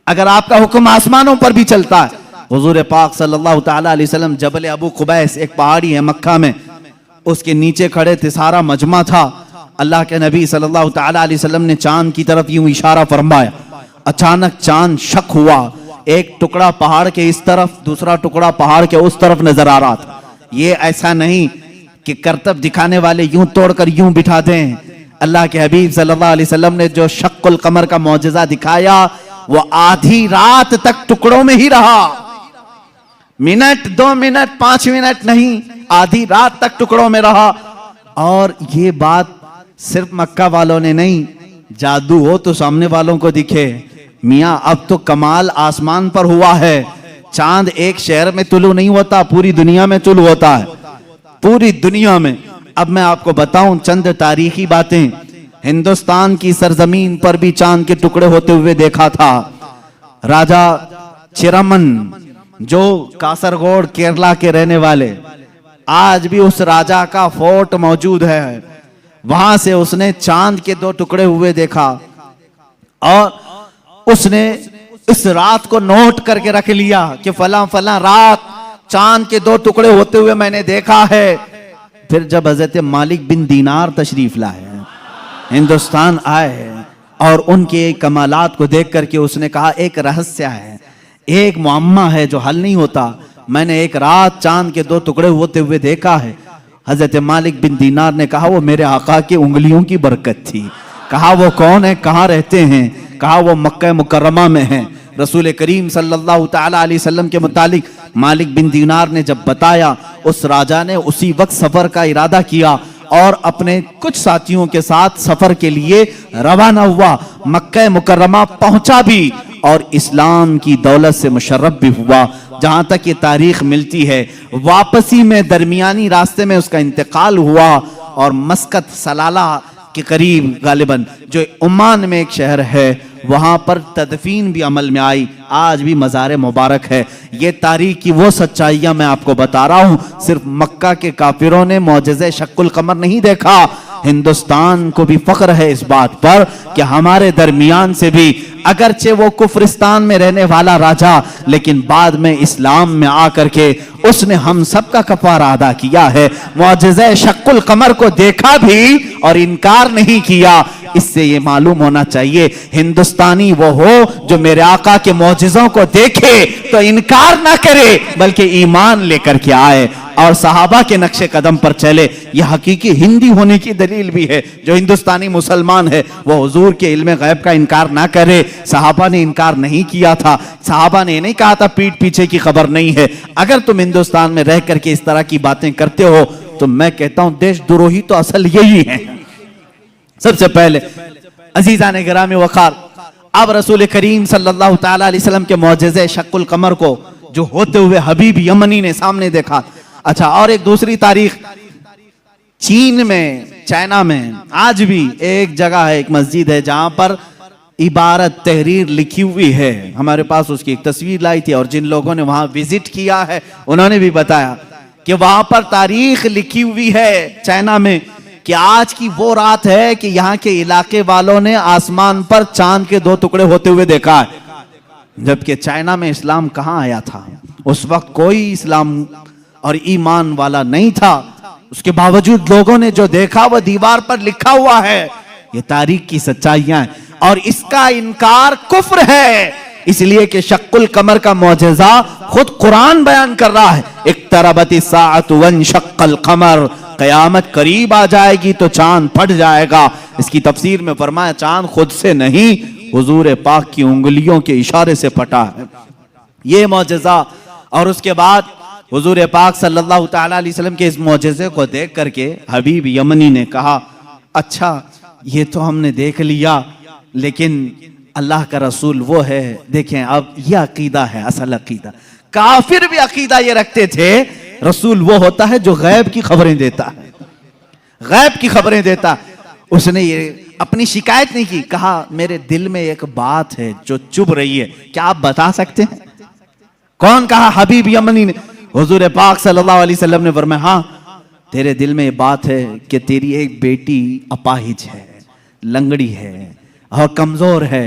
अगर आपका हुक्म आसमानों पर भी चलता है। हुजूर पाक सल्लल्लाहु ताला अलैहि वसल्लम जबल अबू कुबैस, एक पहाड़ी है मक्का में, उसके नीचे खड़े थे, सारा मजमा था। अल्लाह के नबी सल्लल्लाहु ताला अलैहि वसल्लम ने चांद की तरफ यूं इशारा फरमाया। अचानक चांद शक हुआ, एक टुकड़ा पहाड़ के इस तरफ, दूसरा टुकड़ा पहाड़ के उस तरफ नजर आ रहा था। ये ऐसा नहीं कि करतब दिखाने वाले यूं तोड़कर यूं बिठा दें। अल्लाह के हबीब सल्लल्लाहु अलैहि वसल्लम ने जो शक्कुल कमर का मौजज़ा दिखाया वो आधी रात तक टुकड़ों में ही रहा। मिनट, 2 मिनट, 5 मिनट नहीं, आधी रात तक टुकड़ों में रहा। और ये बात सिर्फ मक्का वालों ने नहीं, जादू हो तो सामने वालों को दिखे। मियाँ अब तो कमाल आसमान पर हुआ है। चांद एक शहर में तुलू नहीं होता, पूरी दुनिया में तुलू होता है, पूरी दुनिया में। अब मैं आपको बताऊं चंद तारीखी बातें। हिंदुस्तान की सरजमीन पर भी चांद के टुकड़े होते हुए देखा था। राजा चिरमन जो कासरगोड केरला के रहने वाले, आज भी उस राजा का फोर्ट मौजूद है। वहां से उसने चांद के 2 टुकड़े हुए देखा और उसने इस रात को नोट करके रख लिया कि फला फला रात चांद के 2 टुकड़े होते हुए मैंने देखा है। फिर जब हजरत मालिक बिन दीनार तशरीफ लाए, हिंदुस्तान आए और उनके कमालात को देख करके उसने कहा एक रहस्य है, एक मुअम्मा है जो हल नहीं होता। मैंने एक रात चांद के 2 टुकड़े होते हुए देखा है। हजरत मालिक बिन दीनार ने कहा वो मेरे आका की उंगलियों की बरकत थी। कहा वो कौन है, कहाँ रहते हैं? कहा वो मक्का मुकर्रमा में है। रसूल करीम सल्लल्लाहु ताला अलैहि वसल्लम के मुतालिक मालिक बिन दीनार ने जब बताया, उस राजा ने उसी वक्त सफर का इरादा किया और अपने कुछ साथियों के साथ सफर के लिए रवाना हुआ। मक्का मुकर्रमा पहुंचा भी और इस्लाम की दौलत से मुशर्रफ भी हुआ। जहां तक ये तारीख मिलती है, वापसी में दरमियानी रास्ते में उसका इंतकाल हुआ और मस्कत सलाला के करीब गालिबन जो ओमान में एक शहर है, वहां पर तदफीन भी अमल में आई। आज भी मज़ार मुबारक है। ये तारीख की वो सच्चाइयां मैं आपको बता रहा हूं। सिर्फ मक्का के काफिरों ने मौजज़े शक्कुल कमर नहीं देखा, हिंदुस्तान को भी फख्र है इस बात पर कि हमारे दरमियान से भी, अगरचे वो कुफरिस्तान में रहने वाला राजा, लेकिन बाद में इस्लाम में आकर के उसने हम सब का कफारा अदा किया है। मौजज़े शक्कुल कमर को देखा भी और इनकार नहीं किया। इससे ये मालूम होना चाहिए हिंदुस्तानी वो हो जो मेरे आका के मौजज़ों को देखे तो इनकार ना करे, बल्कि ईमान लेकर के आए और सहाबा के नक्शे कदम पर चले। यह हकीकी हिंदी होने की दलील भी है। जो हिंदुस्तानी मुसलमान है वो हुजूर के इल्म गैब का इनकार ना करे। सहाबा ने इनकार नहीं किया था। सहाबा ने नहीं कहा था पीठ पीछे की खबर नहीं है। अगर तुम हिंदुस्तान में रह करके इस तरह की बातें करते हो तो मैं कहता हूं देशद्रोही तो असल यही है। सबसे पहले अजीज़ान गिरामी वक़ार, अब रसूल करीम सल्लल्लाहु ताला अलैहि वसल्लम के मौजज़े शक्कुल कमर को जो होते हुए हबीब यमनी ने सामने देखा। अच्छा, और एक दूसरी तारीख, चीन में, चाइना में आज भी एक जगह है, एक मस्जिद है जहां पर इबारत तहरीर लिखी हुई है। हमारे पास उसकी एक तस्वीर लाई थी और जिन लोगों ने वहां विजिट किया है उन्होंने भी बताया कि वहां पर तारीख लिखी हुई है चाइना में कि आज की वो रात है कि यहाँ के इलाके वालों ने आसमान पर चांद के 2 टुकड़े होते हुए देखा है, जबकि चाइना में इस्लाम कहाँ आया था? उस वक्त कोई इस्लाम और ईमान वाला नहीं था। उसके बावजूद लोगों ने जो देखा वो दीवार पर लिखा हुआ है। ये तारीख की सच्चाइयां हैं और इसका इनकार कुफ्र है, इसलिए कि शक्कुल कमर का मौजज़ा खुद कुरान बयान कर रहा है। इक्तरबती साअतु वंशक्कल कमर, कयामत करीब आ जाएगी तो चांद फट जाएगा। इसकी तफसीर में फरमाया चांद खुद से नहीं, हुजूर पाक की उंगलियों के इशारे से फटा है। ये मौजज़ा। और उसके बाद हुजूर पाक सल्लल्लाहु तआला अलैहि वसल्लम के इस मौजज़े को देख करके हबीब यमनी ने कहा, अच्छा ये तो हमने देख लिया, लेकिन अल्लाह का रसूल वो है। देखें अब यह अकीदा है, असल अकीदा। काफिर भी अकीदा ये रखते थे रसूल वो होता है जो गैब की खबरें देता है, गैब की खबरें देता। उसने ये अपनी शिकायत नहीं की, कहा मेरे दिल में एक बात है जो चुभ रही है, क्या आप बता सकते हैं? कौन कहा? हबीब यमनी ने। हुजूर पाक सल्लल्लाहु अलैहि वसल्लम ने फरमाया, हाँ तेरे दिल में ये बात है कि तेरी एक बेटी अपाहिज है, लंगड़ी है और कमजोर है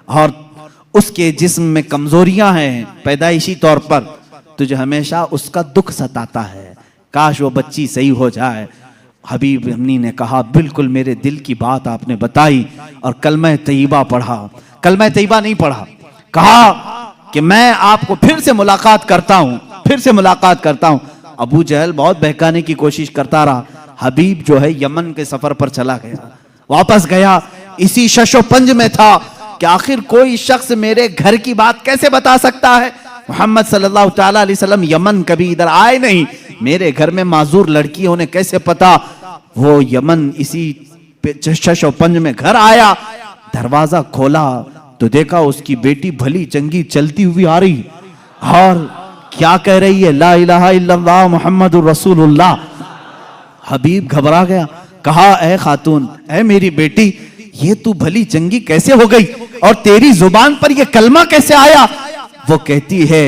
और उसके जिस्म में कमजोरियां हैं पैदाइशी तौर पर, तुझे हमेशा उसका दुख सताता है, काश वो बच्ची सही हो जाए। हबीब यमनी ने कहा, बिल्कुल मेरे दिल की बात आपने बताई, और कलमा तैयबा पढ़ा। कलमा तैयबा नहीं पढ़ा, कहा कि मैं आपको फिर से मुलाकात करता हूं, फिर से मुलाकात करता हूं। अबू जहल बहुत बहकाने की कोशिश करता रहा। हबीब जो है यमन के सफर पर चला गया, वापस गया, इसी शशोपंज में था कि आखिर कोई शख्स मेरे घर की बात कैसे बता सकता है? मोहम्मद सल्लल्लाहु तआला अलैहि वसल्लम यमन कभी इधर आए नहीं, मेरे घर में माजूर लड़की उन्हें कैसे पता? वो यमन इसी शशोपंज में घर आया, दरवाजा खोला तो देखा उसकी बेटी भली चंगी चलती हुई आ रही और क्या कह रही है, ला इलाहा इल्लल्लाह मुहम्मदुर रसूलुल्लाह। हबीब घबरा गया, कहा ए खातून, ए मेरी बेटी, ये तू भली चंगी कैसे हो गई और तेरी जुबान पर ये कलमा कैसे आया? वो कहती है,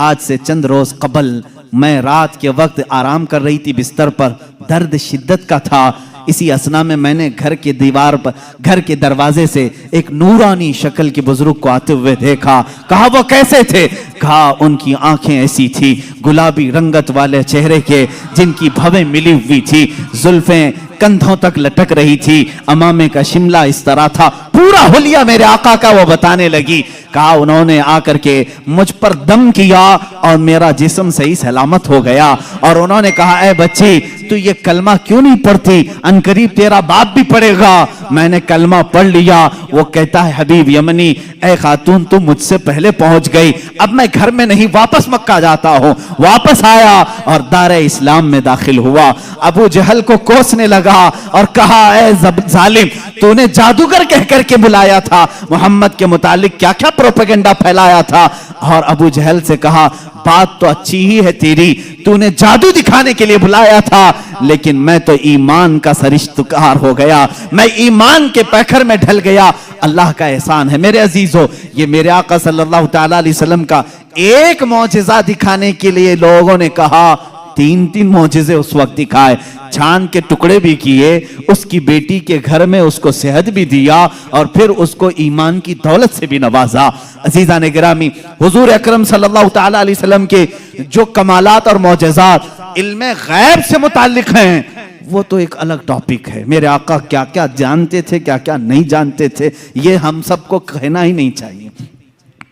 आज से चंद रोज कबल मैं रात के वक्त आराम कर रही थी बिस्तर पर, दर्द शिद्दत का था, इसी असना में मैंने घर के दीवार पर, घर के दरवाजे से एक नूरानी शक्ल के बुजुर्ग को आते हुए देखा। कहा वो कैसे थे? कहा उनकी आंखें ऐसी थी गुलाबी रंगत वाले चेहरे के, जिनकी भवें मिली हुई थी, जुल्फें कंधों तक लटक रही थी, अमामे का शिमला इस तरह था, पूरा हुलिया मेरे आका का वो बताने लगी। कहा उन्होंने आकर के मुझ पर दम किया और मेरा जिस्म सही सलामत हो गया, और उन्होंने कहा ए बच्ची तू ये कलमा क्यों नहीं पढ़ती, अनकरीब तेरा बाप भी पढ़ेगा। मैंने कलमा पढ़ लिया। वो कहता है हबीब यमनी, ए खातून तू मुझसे पहले पहुंच गई, अब मैं घर में नहीं वापस मक्का जाता हूँ। वापस आया और दारे इस्लाम में दाखिल हुआ। अबू जहल को कोसने लगा और कहा ए जालिम, तूने जादूगर कह करके बुलाया था, मोहम्मद के मुतालिक क्या क्या प्रोपेगेंडा फैलाया था। और अबू जहल से कहा बात तो अच्छी ही है तेरी, तूने जादू दिखाने के लिए बुलाया था, लेकिन मैं तो ईमान का सरिश्तेदार हो गया, मैं ईमान के पैखर में ढल गया। अल्लाह का एहसान है मेरे अजीजों, ये मेरे आका सल्लल्लाहु तआला अलैहि वसल्लम का एक मौजिज़ा दिखाने के लिए लोगों ने कहा 3-3 मौजिज़े उस वक्त दिखाए, चांद के टुकड़े भी किए, उसकी बेटी के घर में उसको सेहत भी दिया और फिर उसको ईमान की दौलत से भी नवाजा। अजीज़ान गिरामी, हुजूर अकरम सल्लल्लाहु तआला अलैहि वसल्लम के जो कमालात और मौजिज़ात इल्मे गैब से मुताल्लिक हैं, वो तो एक अलग टॉपिक है। मेरे आका क्या क्या जानते थे, क्या क्या नहीं जानते थे, ये हम सबको कहना ही नहीं चाहिए।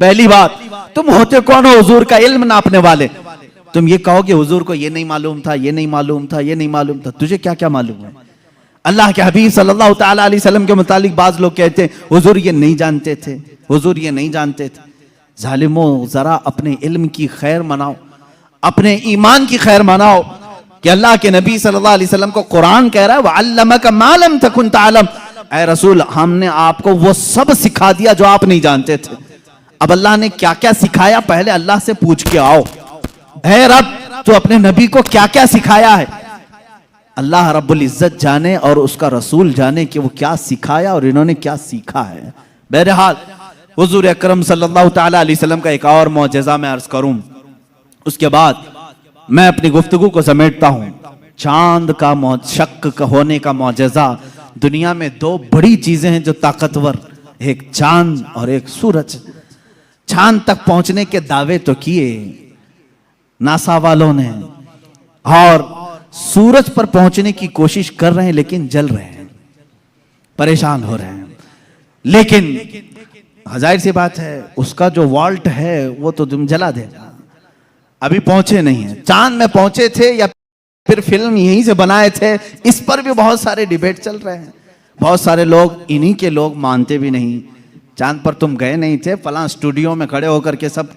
पहली बात, तुम होते कौन हो हुजूर का इल्म नापने वाले? तुम ये कहोगे हुजूर को ये नहीं मालूम था, ये नहीं मालूम था, ये नहीं मालूम था, तुझे क्या क्या मालूम है? अल्लाह के हबीब सल्लल्लाहु तआला अलैहि वसल्लम के मुतालिक बाज लोग कहते हैं हुजूर ये नहीं जानते थे, हुजूर ये नहीं जानते थे। जालिमों, जरा अपने इल्म की खैर मनाओ, अपने ईमान की खैर मनाओ कि अल्लाह के नबी सल्लल्लाहु अलैहि वसल्लम को कुरान कह रहा है वअल्लमका मा लम तकुन तअलम, ऐ रसूल हमने आपको वो सब सिखा दिया जो आप नहीं जानते थे। अब अल्लाह ने क्या क्या सिखाया, पहले अल्लाह से पूछ के आओ, ऐ रब तो अपने नबी को क्या क्या सिखाया है? अल्लाह रब्बुल इज्जत जाने और उसका रसूल जाने कि वो क्या सिखाया और इन्होंने क्या सीखा है। बहरहाल हुजूर अकरम सल्लल्लाहु तआला अलैहि वसल्लम का एक और मौजज़ा मैं अर्ज करूं, उसके बाद मैं अपनी गुफ्तगू को समेटता हूं। चांद का शक का होने का मौजज़ा, दुनिया में दो बड़ी चीजें हैं जो ताकतवर, एक चांद और एक सूरज। चांद तक पहुंचने के दावे तो किए नासा वालों ने, और सूरज पर पहुंचने की कोशिश कर रहे हैं, लेकिन जल रहे हैं, परेशान हो रहे हैं। लेकिन जाहिर सी बात है, उसका जो वॉल्ट है वो तो तुम जला देगा। अभी पहुंचे नहीं है। चांद में पहुंचे थे या फिर फिल्म यहीं से बनाए थे, इस पर भी बहुत सारे डिबेट चल रहे हैं। बहुत सारे लोग, इन्हीं के लोग मानते भी नहीं, चांद पर तुम गए नहीं थे, फलां स्टूडियो में खड़े होकर के सब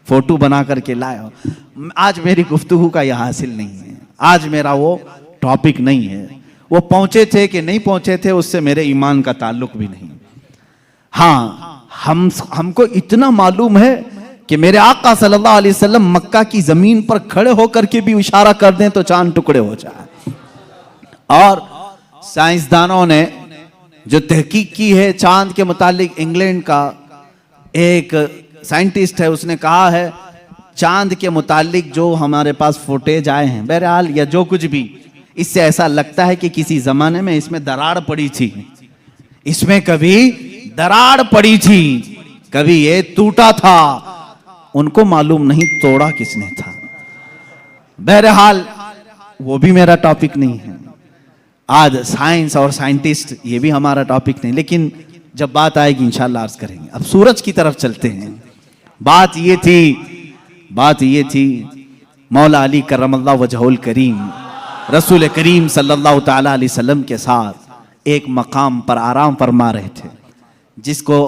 फोटो बना करके लाए हो। आज मेरी गुफ्तगू का यह हासिल नहीं है, आज मेरा वो टॉपिक नहीं है। वो पहुंचे थे कि नहीं पहुंचे थे, उससे मेरे ईमान का ताल्लुक भी नहीं। हाँ, हमको इतना मालूम है कि मेरे आका सल्लल्लाहु अलैहि वसल्लम मक्का की जमीन पर खड़े होकर के भी इशारा कर दें तो चांद टुकड़े हो जाए। और साइंसदानों ने जो तहकीक की है चांद के मुतालिक, इंग्लैंड का एक साइंटिस्ट है, उसने कहा है चांद के मुतालिक जो हमारे पास फुटेज आए हैं, बहरहाल या जो कुछ भी, इससे ऐसा लगता है कि किसी जमाने में इसमें दरार पड़ी थी, इसमें कभी दरार पड़ी थी, कभी ये टूटा था। उनको मालूम नहीं तोड़ा किसने था। बहरहाल वो भी मेरा टॉपिक नहीं है आज। साइंस और साइंटिस्ट ये भी हमारा टॉपिक नहीं, लेकिन जब बात आएगी इंशाल्लाह अर्ज करेंगे। अब सूरज की तरफ चलते हैं। बात ये थी मौला अली करमल्लाहु वजहुल करीम रसूल करीम सल्लल्लाहु ताला अलैहि वसल्लम के साथ एक मकाम पर आराम फरमा रहे थे, जिसको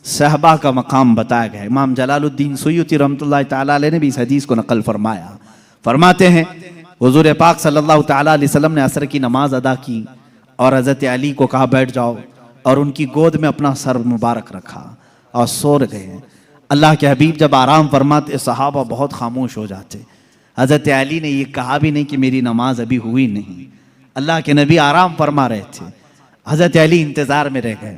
सहबा का मकाम बताया गया। इमाम जलालुद्दीन सुयूती रहमतुल्लाह ताला अलैह ने भी इस हदीस को नकल फरमाया। फरमाते हैं हुजूर पाक सल्लल्लाहु ताला अलैहि वसल्लम ने असर की नमाज अदा की और हज़रत अली को कहा बैठ जाओ, और उनकी गोद में अपना सर मुबारक रखा और सो गए। अल्लाह के हबीब जब आराम फरमाते सहाबा बहुत खामोश हो जाते। हज़रत अली ने ये कहा भी नहीं कि मेरी नमाज अभी हुई नहीं, अल्लाह के नबी आराम फरमा रहे थे। हज़रत अली इंतज़ार में रह गए,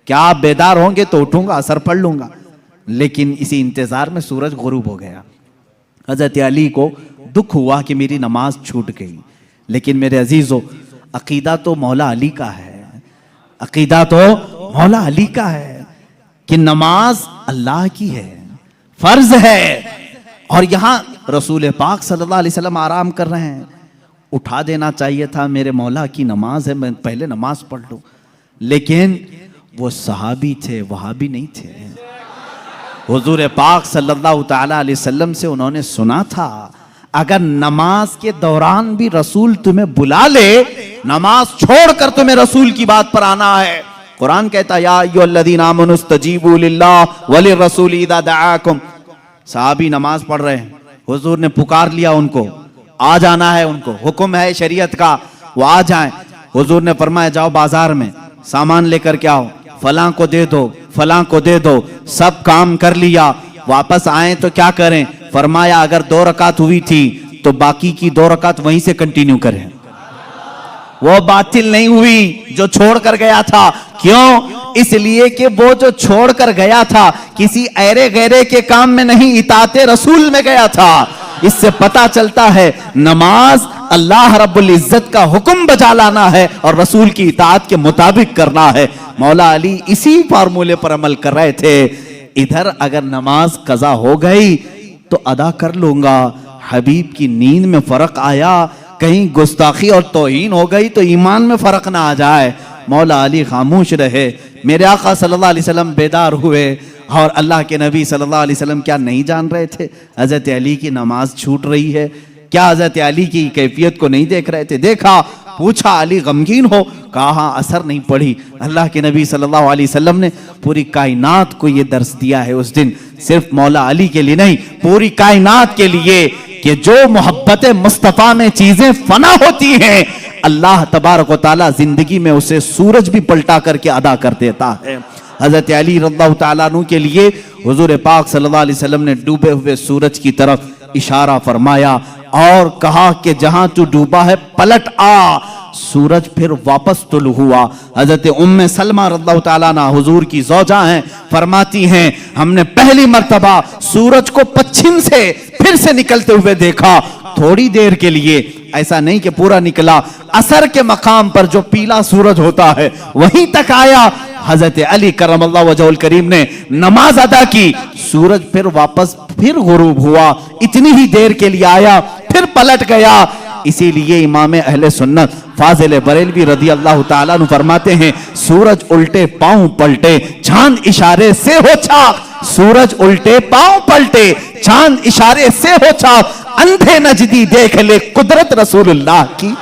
क्या आप बेदार होंगे तो उठूंगा असर पढ़ लूंगा। लेकिन इसी इंतज़ार में सूरज गुरूब हो गया। हज़रत अली को दुख हुआ कि मेरी नमाज छूट गई। लेकिन मेरे अजीज़ों, अकीदा तो मौला अली का है, अकीदा तो मौला अली का है कि नमाज अल्लाह की है, फर्ज है। और यहां रसूल पाक सल्लल्लाहु अलैहि वसल्लम आराम कर रहे हैं, उठा देना चाहिए था, मेरे मौला की नमाज है, मैं पहले नमाज पढ़ लूं। लेकिन वो सहाबी थे, वहाबी नहीं थे। हुजूर पाक सल्लल्लाहु ताला अलैहि वसल्लम से उन्होंने सुना था, अगर नमाज के दौरान भी रसूल तुम्हें बुला ले, नमाज छोड़कर तुम्हें रसूल की बात पर आना है। कुरान कहता है या अय्युहल्लज़ीना आमनू इस्तजीबू लिल्लाह व लिर्रसूल इज़ा दआकुम। साहबी नमाज पढ़ रहे हैं, हुजूर ने पुकार लिया उनको, आ जाना है, उनको हुक्म है शरीयत का, वो आ जाएं। हुजूर ने फरमाया जाओ बाजार में सामान लेकर के आओ, फलां को दे दो, फलां को दे दो। सब काम कर लिया, वापस आए तो क्या करें? फरमाया अगर 2 रकात हुई थी तो बाकी की 2 रकात वहीं से कंटिन्यू करें, वो बातिल नहीं हुई जो छोड़ कर गया था। क्यों? इसलिए कि वो जो छोड़ कर गया था किसी ऐरे गैरे के काम में नहीं, इताते रसूल में गया था। इससे पता चलता है नमाज अल्लाह रब्बुल इज्जत का हुक्म बजा लाना है और रसूल की इताअत के मुताबिक करना है। मौला अली इसी फार्मूले पर अमल कर रहे थे। इधर अगर नमाज कज़ा हो गई तो अदा कर लूंगा, हबीब की नींद में फर्क आया, कहीं गुस्ताखी और तौहीन हो गई तो ईमान में फर्क ना आ जाए। मौला अली खामोश रहे। मेरे आका सल्लल्लाहु अलैहि वसल्लम बेदार हुए और अल्लाह के नबी सल्लल्लाहु अलैहि वसल्लम क्या नहीं जान रहे थे हज़रत अली की नमाज छूट रही है? क्या हज़रत अली की कैफियत को नहीं देख रहे थे? देखा, पूछा, अली गमगीन हो? कहा असर नहीं पड़ी। अल्लाह के नबी सल्लल्लाहु अलैहि वसल्लम ने पूरी कायनात को ये दर्स दिया है उस दिन, सिर्फ मौला अली के लिए नहीं, पूरी कायनात के लिए, कि जो मोहब्बत मुस्तफ़ा में चीजें फना होती हैं, अल्लाह तबारक व तआला जिंदगी में उसे सूरज भी पलटा करके अदा कर देता है। हजरत अली रज़ियल्लाहु तआला अन्हु के लिए हुजूर पाक सल्लल्लाहु अलैहि वसल्लम ने डूबे हुए सूरज की तरफ इशारा फरमाया और कहा कि जहां तू डूबा है पलट आ, सूरज फिर वापस तुलू हुआ। हजरत उम्मे सलमा रज़ियल्लाहु ताला अन्हा हुजूर की ज़ौजा हैं, फरमाती हैं हमने पहली मर्तबा सूरज को पश्चिम से फिर से निकलते हुए देखा, थोड़ी देर के लिए, ऐसा नहीं कि पूरा निकला, असर के मकाम पर जो पीला सूरज होता है वहीं तक आया। हजरत अली करमल्लाहु वजहुल करीम ने नमाज अदा की, सूरज फिर वापस फिर गुरूब हुआ, इतनी ही देर के लिए आया फिर पलट गया। इसीलिए इमाम अहले सुन्नत फाजिल बरेलवी रदी अल्लाह ताला अन्हु फरमाते हैं सूरज उल्टे पांव पलटे चांद इशारे से हो चाक, सूरज उल्टे पांव पलटे चांद इशारे से हो चाक, अंधे नजदी देख ले कुदरत रसूलुल्लाह की,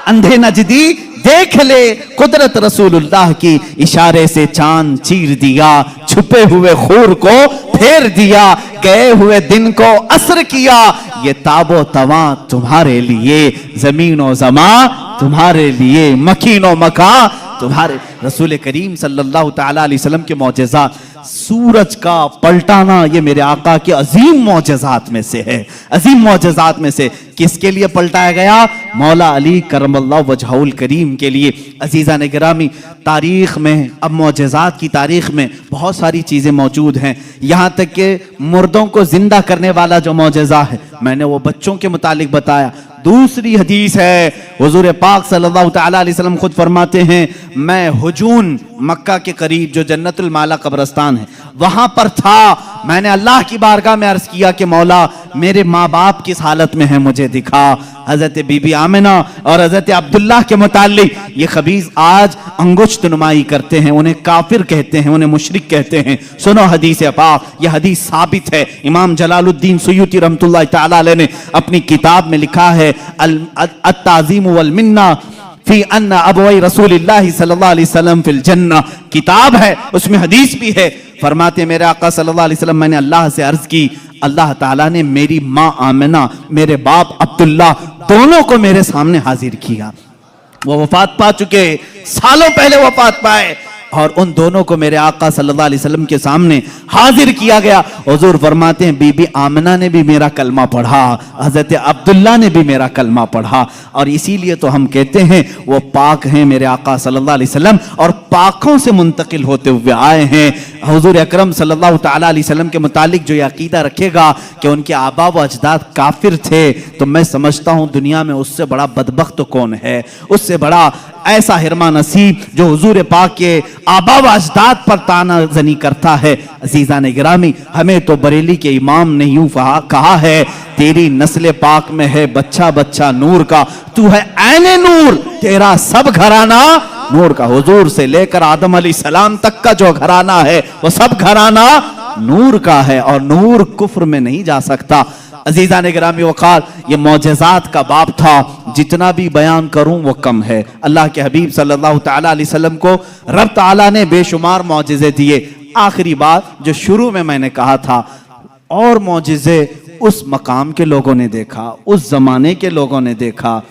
अंधे नजदी देख ले कुदरत रसूलुल्लाह की, इशारे से चांद चीर दिया, छुपे हुए खूर को फेर दिया, गए हुए दिन को असर किया, ये ताबो तवा तुम्हारे लिए, जमीनो जमा तुम्हारे लिए, मकीनो मका तुम्हारे। रसूल करीम सल्लल्लाहु ताला अलैहि वसल्लम के मौजज़ात, सूरज का पलटाना ये मेरे आका के अजीम मौजज़ात में से है, अजीम मौजज़ात में से। किसके लिए पलटाया गया? मौला अली करमल्लाहु वजहुल करीम के लिए। अजीज़ान गिरामी, तारीख में, अब मौजज़ात की तारीख में बहुत सारी चीज़ें मौजूद हैं, यहाँ तक कि मुर्दों को जिंदा करने वाला जो मौजज़ा है, मैंने वो बच्चों के मुतालिक बताया। दूसरी हदीस है, हुजूर पाक सल्लल्लाहु ताला अलैहि वसल्लम खुद फरमाते हैं मैं हुजून मक्का के करीब जो जन्नतुल माला कब्रस्तान है वहां पर था, मैंने अल्लाह की बारगाह में अर्ज किया कि मौला मेरे माँ बाप किस हालत में है मुझे दिखा। हजरत बीबी आमिना और हजरत अब्दुल्लाह के मुतालिक ये खबीज आज अंगुश्त नुमाई करते हैं, उन्हें काफिर कहते हैं, उन्हें मुशरिक कहते हैं। सुनो हदीस पाक, यह हदीस साबित है। इमाम जलालुद्दीन सुयूती रहमतुल्लाह तआला अलैह ने अपनी किताब में लिखा है अत-ताज़ीम वल मिन्ना फी अन्ना अबवई रसूलिल्लाह सल्लल्लाहु अलैहि वसल्लम फिल जन्नह, किताब है उसमें हदीस भी है। फरमाते मेरे आका सल्लल्लाहु अलैहि वसल्लम मैंने अल्लाह से अर्ज की, अल्लाह ताला ने मेरी माँ आमिना, मेरे बाप अब्दुल्ला दोनों को मेरे सामने हाजिर किया। वो वफात पा चुके, सालों पहले वफात पाए, और उन दोनों को मेरे आका सल्लल्लाहु अलैहि वसल्लम के सामने हाजिर किया गया। हुजूर फरमाते हैं बीबी आमिना ने भी मेरा कलमा पढ़ा, हजरत अब्दुल्ला ने भी मेरा कलमा पढ़ा, और इसीलिए तो हम कहते हैं वो पाक हैं मेरे आका सल्लल्लाहु अलैहि वसल्लम, और पाकों से मुंतकिल होते हुए आए हैं। हुजूर अकरम सल्लल्लाहु ताला अलैहि वसल्लम के मुतालिक जो ये अकीदा रखेगा कि उनके आबा व अजदाद काफिर थे, तो मैं समझता हूँ दुनिया में उससे बड़ा बदबख्त कौन है, उससे बड़ा ऐसा हिरमा नसीब जो हुजूर पाक के आबा व अजदाद पर ताना जनी करता है। अजीज़ान गिरामी, हमें तो बरेली के इमाम ने यूं कहा है तेरी नस्ल पाक में है बच्चा बच्चा नूर का, तू है ऐने नूर, तेरा सब घराना नूर का। हुजूर से लेकर आदम अलैहिस्सलाम तक का जो घराना है वो सब घराना नूर का है, और नूर कुफ्र में नहीं जा सकता। अजीज़ान गिरामी वक़ार, ये मौजज़ात का बाब था, जितना भी बयान करूं वो कम है। अल्लाह के हबीब सल्लल्लाहु ताला अलैहि वसल्लम को रब ताला ने बेशुमार मौजज़े दिए। आखिरी बात जो शुरू में मैंने कहा था, और मौजज़े उस मकाम के लोगों ने देखा, उस जमाने के लोगों ने देखा।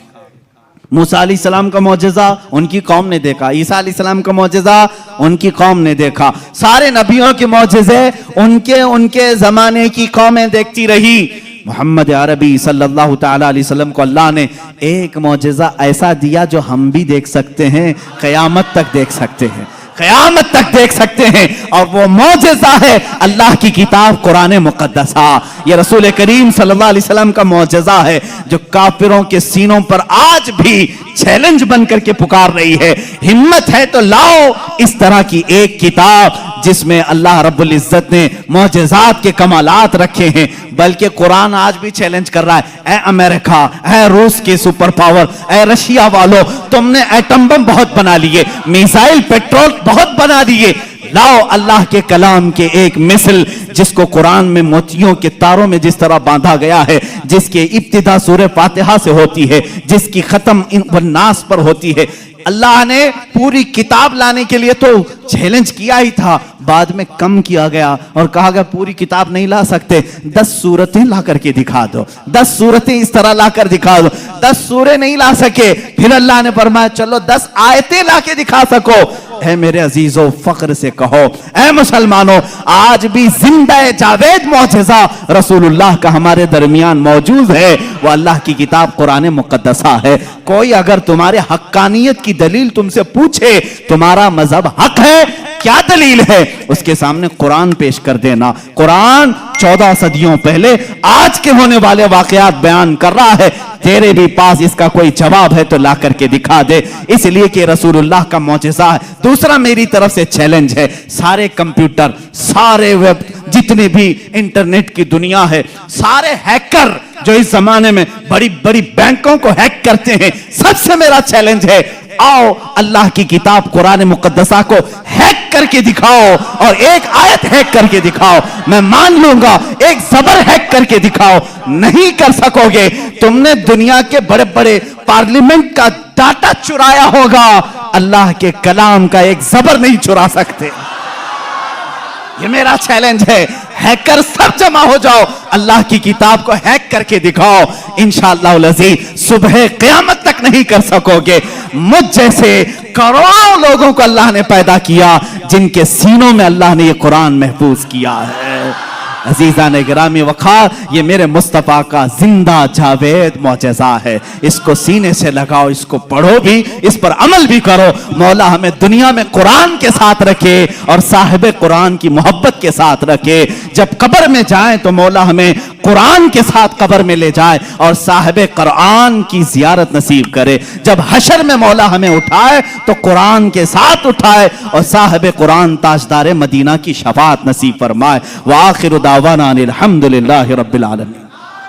मूसा अलैहिस्सलाम का मौजज़ा उनकी कौम ने देखा, ईसा अलैहिस्सलाम का मौजज़ा उनकी कौम ने देखा, सारे नबियों के मौजज़े उनके ज़माने की कौमें देखती रही। मोहम्मद अरबी सल्लल्लाहु ताला अलैहि वसल्लम को अल्लाह ने एक मौजज़ा ऐसा दिया जो हम भी देख सकते हैं, क़यामत तक देख सकते हैं, क़यामत तक देख सकते हैं, और वो मौजज़ा है अल्लाह की किताब कुरान मुक़द्दसा। ये रसूल करीम सल्लल्लाहु अलैहि वसल्लम का मौजज़ा है जो काफिरों के सीनों पर आज भी चैलेंज बन करके पुकार रही है। हिम्मत है तो लाओ इस तरह की एक किताब जिसमें अल्लाह रब्बुल इज्जत ने मौजज़ात के कमालात रखे हैं। बल्कि कुरान आज भी चैलेंज कर रहा है, ए अमेरिका, ए रूस के सुपर पावर, ए रशिया वालों, तुमने एटम बम बहुत बना लिए, मिसाइल पेट्रोल बहुत बना दिए, लाओ अल्लाह के कलाम के एक मिसल जिसको कुरान में मोतियों के तारों में जिस तरह बांधा गया है, जिसके इब्तिदा सूरह फातिहा से होती है, जिसकी खत्म नास पर होती है। अल्लाह ने पूरी किताब लाने के लिए तो चैलेंज किया ही था, बाद में कम किया गया और कहा गया पूरी किताब नहीं ला सकते, 10 सूरतें ला करके दिखा दो, 10 सूरतें इस तरह ला कर दिखा दो। 10 सूरे नहीं ला सके, फिर अल्लाह ने फरमाया चलो 10 आयतें ला के दिखा सको। है मेरे अजीजों, फख्र से कहो, ऐ मुसलमानों, आज भी जिंदा जिंदा जावेद मौजज़ा रसूलुल्लाह का हमारे दरमियान मौजूद है, वो अल्लाह की किताब कुरान मुक़द्दसा है। कोई अगर तुम्हारे हक्कानियत की दलील तुमसे पूछे, तुम्हारा मजहब हक है, क्या दलील है, उसके सामने कुरान पेश कर देना। कुरान 14 सदियों पहले आज के होने वाले वाकयात बयान कर रहा है। तेरे भी पास इसका कोई जवाब है तो ला करके दिखा दे, इसलिए कि रसूलुल्लाह का मौजज़ा है। दूसरा मेरी तरफ से चैलेंज है, सारे कंप्यूटर, सारे वेब, जितने भी इंटरनेट की दुनिया है, सारे हैकर जो इस जमाने में बड़ी बड़ी बैंकों को हैक करते हैं, सबसे मेरा चैलेंज है, आओ अल्लाह की किताब कुरान मुक़द्दसा को हैक करके दिखाओ और एक आयत हैक करके दिखाओ, मैं मान लूंगा। एक ज़बर हैक करके दिखाओ, नहीं कर सकोगे। तुमने दुनिया के बड़े बड़े पार्लियामेंट का डाटा चुराया होगा, अल्लाह के कलाम का एक ज़बर नहीं चुरा सकते। ये मेरा चैलेंज है, हैकर सब जमा हो जाओ, अल्लाह की किताब को हैक करके दिखाओ। इंशाअल्लाह अज़ीज़ सुबह क़यामत तक नहीं कर सकोगे। मुझ जैसे करोड़ों लोगों को अल्लाह ने पैदा किया, जिनके सीनों में अल्लाह ने ये कुरान महफूज किया है। अजीज़ान गिरामी वक़ार, ये मेरे मुस्तफ़ा का जिंदा जावेद मौजज़ा है। इसको सीने से लगाओ, इसको पढ़ो भी, इस पर अमल भी करो। मौला हमें दुनिया में कुरान के साथ रखे और साहिब कुरान की मोहब्बत के साथ रखे। जब कब्र में जाएं तो मौला हमें कुरान के साथ कब्र में ले जाए और साहिब कुरान की ज़ियारत नसीब करे। जब हशर में मौला हमें उठाए तो कुरान के साथ उठाए और साहिब कुरान ताजदार मदीना की शफाअत नसीब फरमाए। व आखिर दावाना अनिल हम्दुलिल्लाहि रब्बिल आलमीन।